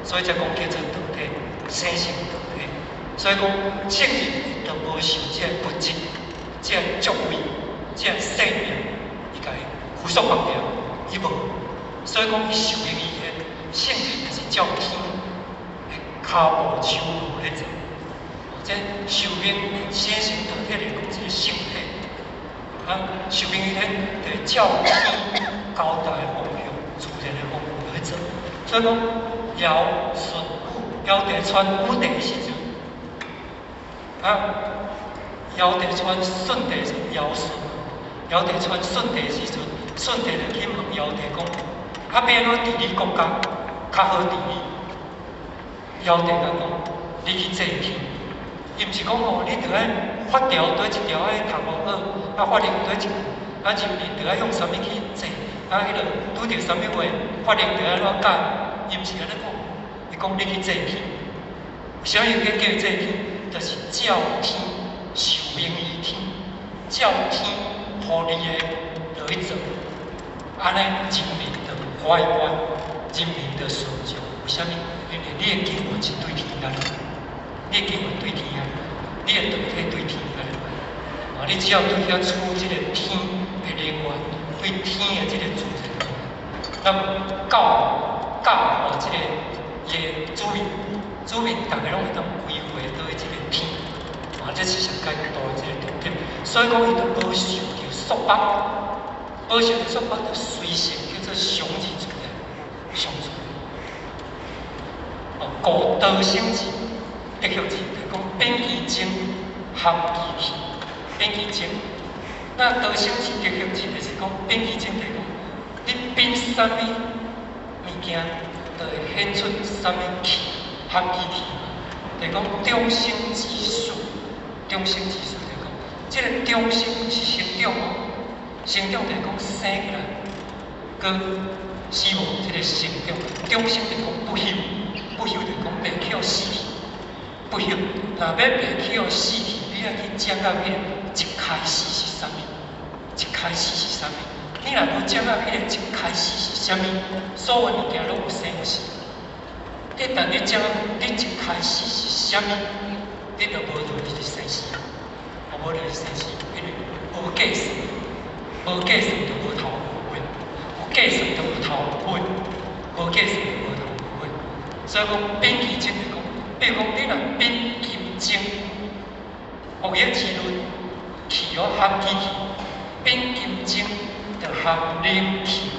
Speaker 4: 所以才讲叫做道体。生成道体，所以讲圣人就无受这物质、这职位、这生命，伊家缚束绑掉，伊无。所以讲伊受命于天，圣人就是照天的骹步手步咧做。这受命生成道体来讲，即个圣体，啊，受命于天就照天交代的方向、自然的方向来做。所以讲尧舜。尧帝传武帝的时阵，尧帝传舜帝是尧舜，尧帝传舜帝的时阵，舜帝就去问尧帝讲：要安怎治理国家较好治理？尧帝甲讲：你去坐去，伊毋是讲哦，你着爱法条对一条爱读无好，法令对一条，人民着爱用啥物去坐，迄落拄着啥物话，法令着安怎改，伊毋是安尼讲。伊讲你去坐去，啥物叫伊坐去？就是照天受命于天，照天予你的落去做，安尼人民就快乐，人民就顺从。为虾米？因为你的经愿是对天来，你的经愿对天啊，你的道体对天来。啊，你只要对遐处即个天的灵源，对天的即个自然，那教即个伊的子民大家拢会当归回到即个天，啊，这是上解大的即个重点。所以讲，伊就保守着束缚，保守着束缚就随性叫做常字出来，常字。故道生字，德行字，就讲变其精，合其气。变其精，那道生字、德行字就是讲变其精，就是讲你变啥物物件，就会显出啥物气，合其气。就是讲众生之术，众生之术就是讲，这个众生是成长哦，成长就是讲生过来，跟死亡这个成长，众生就是讲不朽，不朽就是讲袂去死去，不朽，若要袂去死去，你要去掌握迄个一开始是啥物？一开始是啥物？你若无掌握迄个一开始是啥物，所有物件拢有生有死。你但你掌握你一开始是啥物，你就无落去生死啊！无落去生死，因为无计算，无计算就无头无尾，有计算就有头有尾，无计算就无头无尾。所以讲变其精就讲，比如讲你若变金精，学业之论，气哦合其气，变金精就合灵气，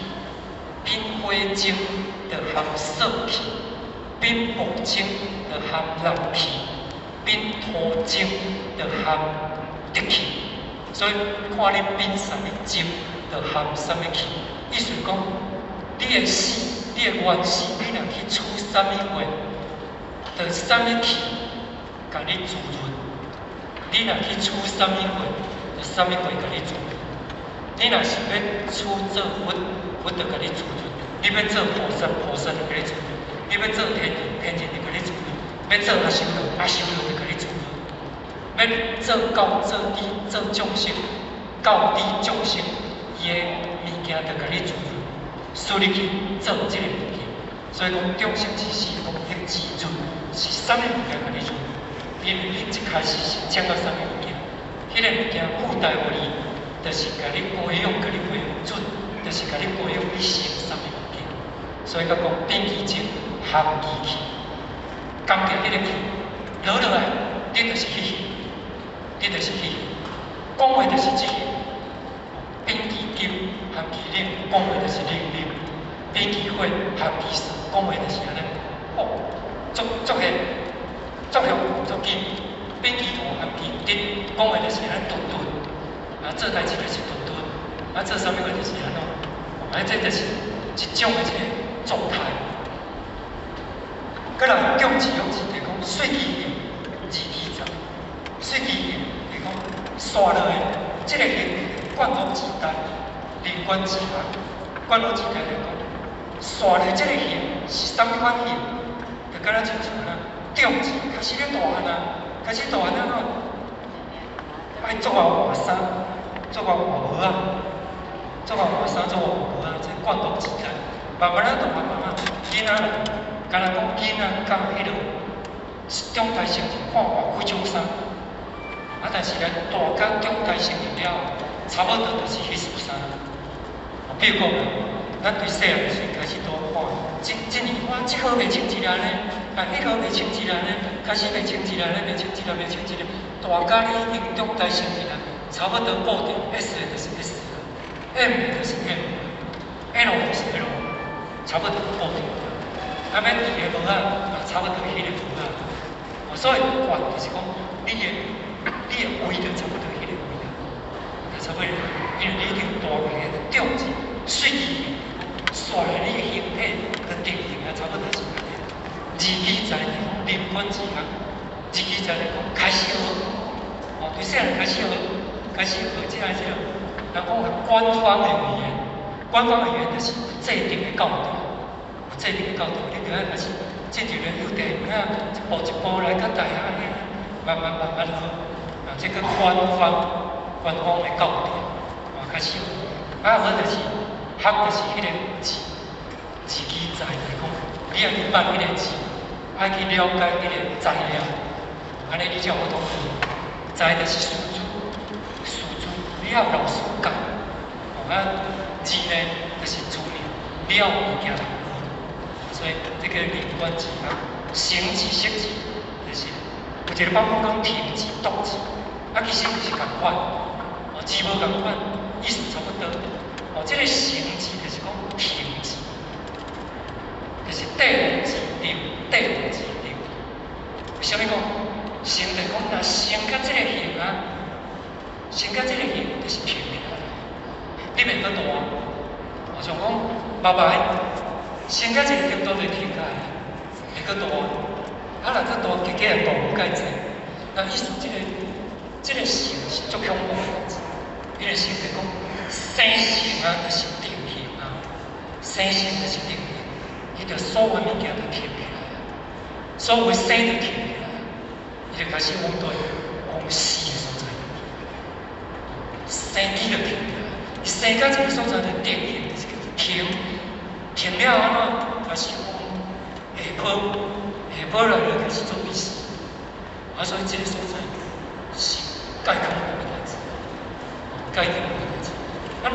Speaker 4: 变火精就合色气。变木精就合热气，变土精就合地气。所以看你变啥物精，就合啥物气。意思讲，你的死，你的原死，你若去处啥物话，就啥物气，甲你滋润。你若去处啥物话，就啥物话甲你滋润。你若是要处做佛，佛就甲你滋润；你要做菩萨，菩萨就甲你滋润。你要做天人，天人就甲你做；要做阿修罗，阿修罗就甲你做；要做教、做理、做众生、教理众生，伊的物件就甲你做。输入去做即个物件，所以讲众生之事，讲迄自尊是啥物物件甲你做？因为你一开始是掌握啥物物件，迄个物件附带互你，就是甲你培养，甲你培养准，就是甲你培养你成啥物物件。所以甲讲变其精。合其气，感觉迄个气落落来，你就是气气，你就是气气。讲话就是即个，变其金，合其灵，讲话就是灵灵；变其火，合其水，讲话就是安尼。哦，足下，足金，变其土，合其地，讲话就是安顿顿。啊，做代志就是顿顿，啊，做啥物话就是安怎？啊，这就是一种的一个状态。再来重字用字就讲水其形，字其状。水其形就讲刷落来，即个形贯通自带，连贯自然。贯通自然就讲刷落即个形是啥物款形？就敢若亲像啊，重字开始咧大汉啊，开始大汉啊喏，爱做啊换衫，做啊换帽啊，做啊换衫，做啊换帽啊，即贯通自然。慢慢啊，慢慢啊，囡仔。敢若讲囡仔甲迄落中大成人看偌几种衫，啊，但是咧大甲中大成人了，差不多就是迄束衫。比如讲，咱对细汉时开始多看，即年我即号袂穿一个呢，啊，迄号袂穿一个呢，开始袂穿一个呢，袂穿一个，袂穿一个，大甲你已经中大成人啊，差不多固定 S 的就是 S 的 ，M 的就是 M，L 的就是 L， 差不多固定。啊，免伊个帽啊，差不多迄个帽啊，所以话就是讲，你的位就差不多迄个位啊，就差不多，因为你已经大个重字，水气刷来你的形体个定型啊，差不多是安尼。字义在就讲灵魂之学，字义在就讲开始学，哦，对细汉开始学即个，人讲官方的语言，官方的语言就是制定的教导。制定的教导，你就要开始，这就咧有地啊，一步一步来到大学安尼，慢慢好，这个官方的教条，开始，无就是学就是迄个字义在，就是讲，你要去捌迄个字，爱去了解迄个材料，安尼你才有法度学。材就是数字，你要老师教，字呢就是资料，你要物件来学。所以这个连贯字啊，生字、识字，就是有一个版本讲停字、读字，其实就是共款，字无共款，意思差不多。这个生字就是讲停字，就是底字留，为什么讲？生就讲，若生到这个形啊，生到这个形就是平平啊，你袂阁大。像讲爸爸生到这个程度就停下来，袂阁大。若再大，加加大有介济。那意思这个形是足恐怖的代志。迄个形就讲生形啊，就是定形啊，生形就是定形，伊着所有物件都停起来，所有生就停起来。伊就开始往对往死的所在，生机就停了。伊生到这个所在就定形，就是停了安怎？开始下坡来就开始做比试。所以这个所在是介恐怖的代志，介恐怖的代志。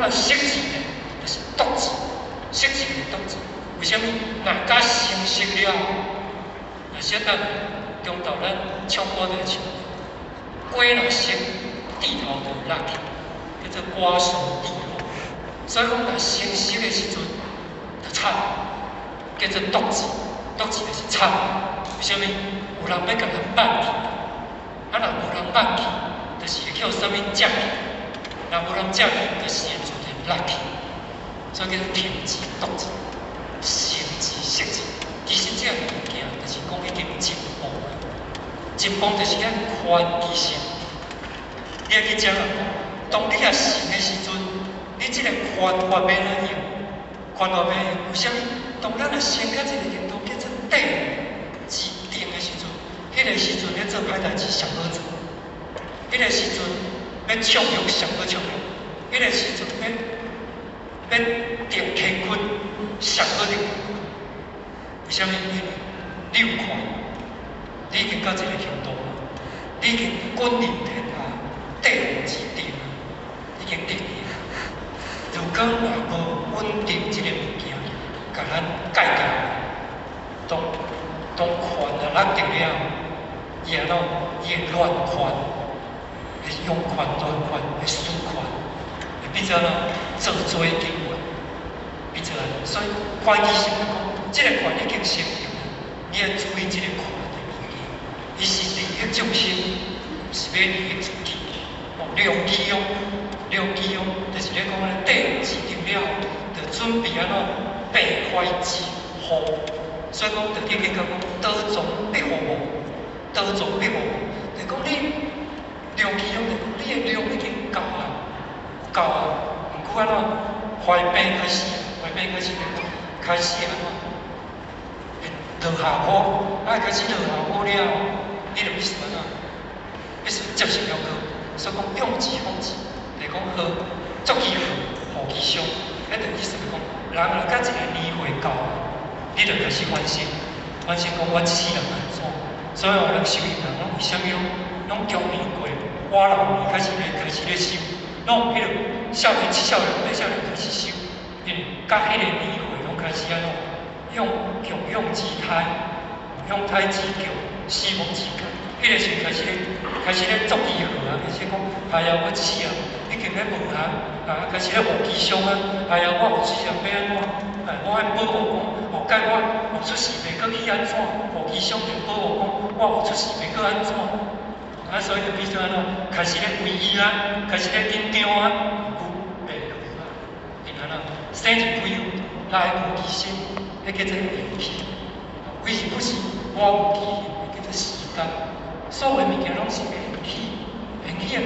Speaker 4: 若识字呢，就是读字，识字是读字。为什么？若甲成熟了，若识得。中昼咱唱歌就唱，歌若熟，地头就落去，叫做歌颂地头。所以讲，若成熟的时阵，就惨，叫做毒字，毒字就是惨。为什么？有人要甲人放去，若无人放去，就是会叫啥物接去；若无人接去，就是会自然落去。所以叫做停字、毒字、成字、识字。其实这样物件，就是讲已经进步。进步就是咱宽其心，你要去讲啊，当你也信的时阵，你这个宽法要哪用？宽法要用？为什么？当咱也升到这个程度，叫做定字定的时阵，迄个时阵要做歹代志上好做，迄个时阵要唱用上好唱用，迄个时阵要定乾坤上好定。为什么？因为你有宽。你已经到这个程度，你已经君临天下，地无之定，已经定去。如果若无稳定这个物件，甲咱界定，当权啊落定了，伊会乱权，会用权乱权，会输权，会变做做做经验，变做所以会计师来讲，这个权已经成熟，你要注意这个权。伊是利益众生，毋是要利益自己。量其用，就是咧讲底字定了，就准备备坏之后，所以讲就你去讲刀中必无无，刀中必无无，就讲你量其用，就讲你的量已经够啊，毋过怀病开始就讲开始落下雨，开始落下雨了。你就必须接受了所以讲用字放字，就是讲好足其好，何其伤。迄就意思是讲，人若甲一个年岁到，你就开始反省讲我一世人安怎？所以咱修行人拢为什么拢中年过，我老年开始咧修，拢迄个少年开始修，因为甲迄个年岁拢开始用字胎，用胎字叫。死亡之间，迄个时开始咧作义好啊，开始讲，哎呀，我一世啊，已经咧无开始咧无吉祥啊，哎呀，我有志啊，要安怎？我爱保护讲，解我有出事袂阁去安怎？无吉祥就保护讲，我有出事袂阁安怎？所以就变做开始咧为伊啊，开始咧紧张啊，袂落啊，然后生一鬼来无吉祥，迄叫做缘起，为是不是我有吉？时间，所有物件拢是缘起的物件，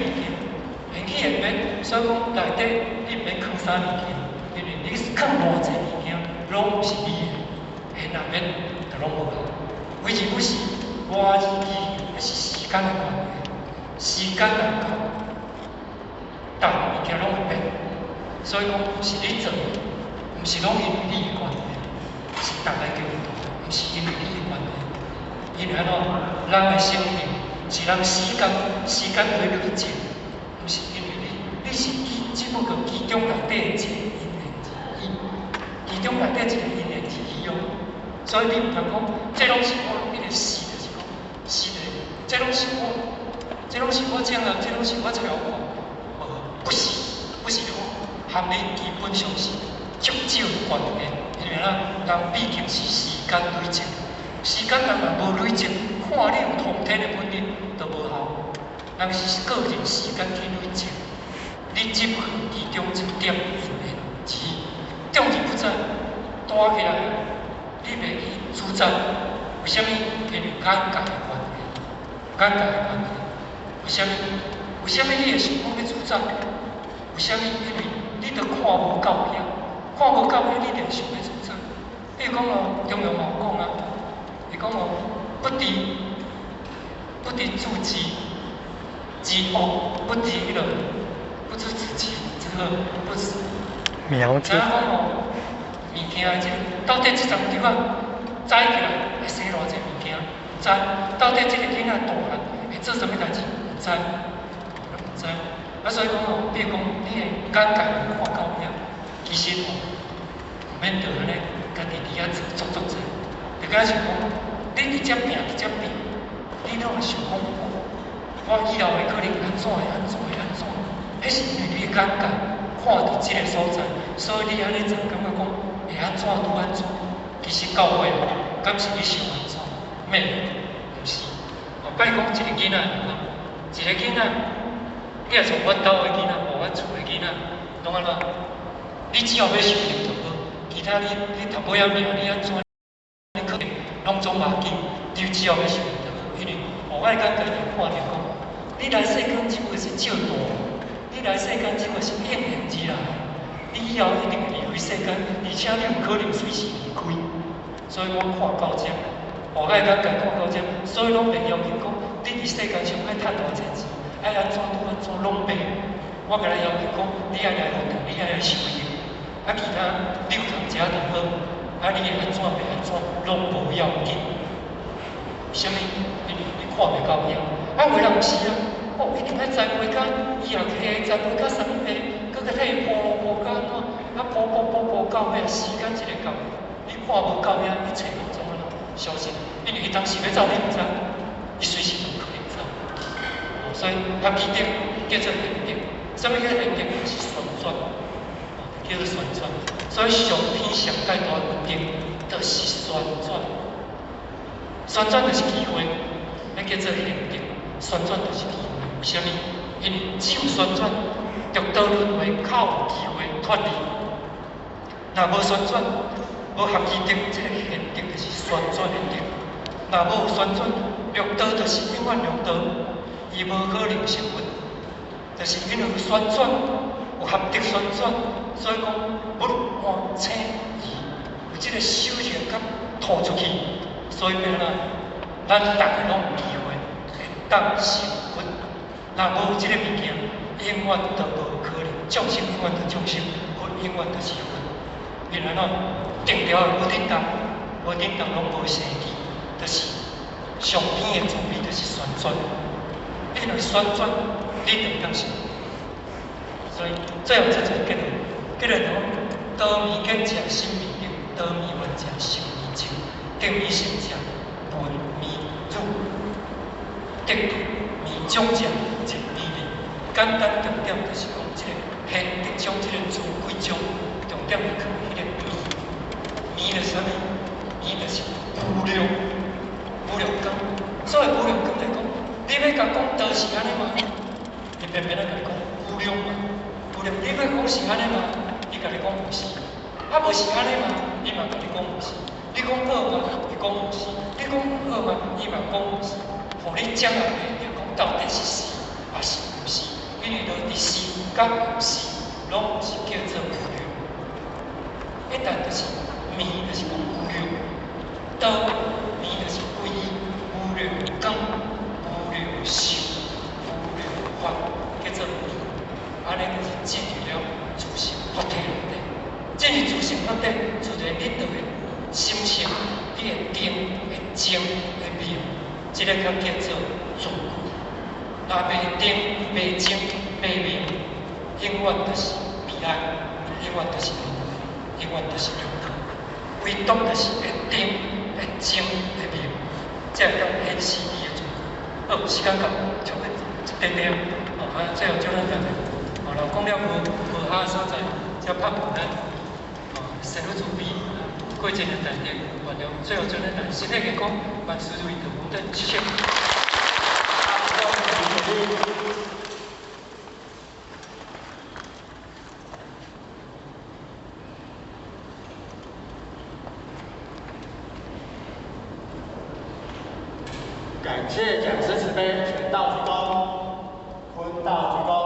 Speaker 4: 缘起的免，所以讲内底你毋免藏啥物件，因为你是藏偌济物件，拢毋是你的，内面就拢无啊。为是不是我是伊，是时间的关系，时间来到，但物件拢会变，所以讲毋是你做，毋是拢因为你的关系，是大家共同，毋是因为你的关系。因为安怎，人的生命是人时间会累积，毋是因为你是只不过其中内底一个因缘之一，其中内底一个因缘之一哦。所以你毋通讲，这拢是我，你个死就是讲死的，这拢是我，这拢是我种啊，这拢是我才有看。不是我，和你基本上是足少关系，因为人毕竟是时间累积，时间人若无累积，看你有通天的本领都无效。人是个人时间去累积，你只不过其中一点因缘之一，重而不在，大起来你袂去主宰。为什么？因为眼界的关系，眼界的关系。为什么？为什么你会想讲要主宰？为什么？因为你著看无够遐，看无够遐，你著想要主宰。比如讲哦，中庸嘛有讲啊，伊讲哦，不敌自己之恶，不敌迄个不知自己之恶，不知。
Speaker 2: 苗子
Speaker 4: 怎讲哦？物件即到底即丛树仔栽起来会生偌济物件？毋知。到底即个囡仔大汉会做啥物代志？毋知。毋知。啊，所以讲哦，比如讲你的眼界看到遐，其实哦，毋免着安尼，家己伫遐做者，就敢想讲，你直接拼，你拢会想讲，我以后会可能安怎，迄是因为你的眼界看到即个所在，所以你安尼做，感觉讲会安怎拄安怎。其实到尾哦，敢是你想安怎？免，毋是。哦，比如讲一个囡仔，一个囡仔。你若从阮兜的囡仔，无阮厝的囡仔，拢安怎？你只要要受用就好，其他你读尾仔命，你安怎？你可能拢总袂紧，你只要要受用就好。因为我爱感觉就看着讲，你来世间只不过是照大，你来世间只不过是应缘而来，你以后一定会离开世间，而且你有可能随时离开。所以我看到这，我爱感觉看到这，所以拢袂要求讲，你伫世间上爱趁偌济钱。爱安怎拄安怎拢袂，我甲你要求讲，你爱来学堂，你爱来受用，啊其他你有通食就好，啊你会安怎袂安怎，拢无要紧。为什么？因为你看袂到遐，啊有人是啊，哦一定爱栽培甲以后摕栽培甲啥物味，搁甲摕铺甲安怎，啊铺到尾时间一个到，你看无到遐，你找安怎啦？小心，因为伊当时要走你毋知，伊随时都可能走。所以它基点叫做连点，什么叫连点？就是旋转，叫做旋转。所以上天上介大的问题，就是旋转。旋转就是机会，那叫做连点。旋转就是机会，为什么？因为只有旋转，六道轮回较有机会脱离。若无旋转，无合基点，这个现点就是旋转现点。若无旋转，六道就是永远六道。伊无可能成佛，就是因为有旋转，有合得旋转，所以讲不换青移，有即个修行甲吐出去，所以变啦，咱逐个拢有机会会当成佛。若无即个物件，永远都无可能。众生永远都众生，佛永远都是佛。因为喏，定调无叮当，拢无生气，就是上天的主意，就是旋转。因为旋转，你就当成。所以最后这就结论，讲刀面见者心面定，刀面闻者心面静，定面成者闻面入，得面中者静面明。简单重点就是讲这个现得中这个自贵中，重点是看迄个面，面是啥物？面就是无量，无量光。所谓无量光来讲。你要甲讲道是安尼吗？伊偏偏咧甲你讲无量嘛，无量。你要讲是安尼吗？伊甲你讲毋是。啊，无是安尼嘛？伊嘛甲你讲毋是。你讲好嘛？伊讲毋是。你讲好嘛？伊嘛讲毋是。互你掌握袂了，讲到底是是，还是毋是？因为到底是甲毋是，拢是叫做无量。一旦就是面，就是讲无量；道面就是归无量光。无量修、无量法叫做义，安尼就是进入了自性法体内底。进入自性法体，自然你就会心性，你会定、会静、会妙，这个较叫做自具。若袂定、袂静、袂妙，永远就是悲哀，永远就是轮回，永远就是轮回。唯独就是会定、会静、会妙，才会当显示伊的自具。好，时间到，就会一点点。最后祝咱大家，若讲了无下所在，才拍完咱，神有慈悲，过这个大日，原谅最后祝咱大家身体健康，万事如意，大功德，谢谢。
Speaker 5: 感谢讲师慈悲，全道鞠躬，坤道鞠躬。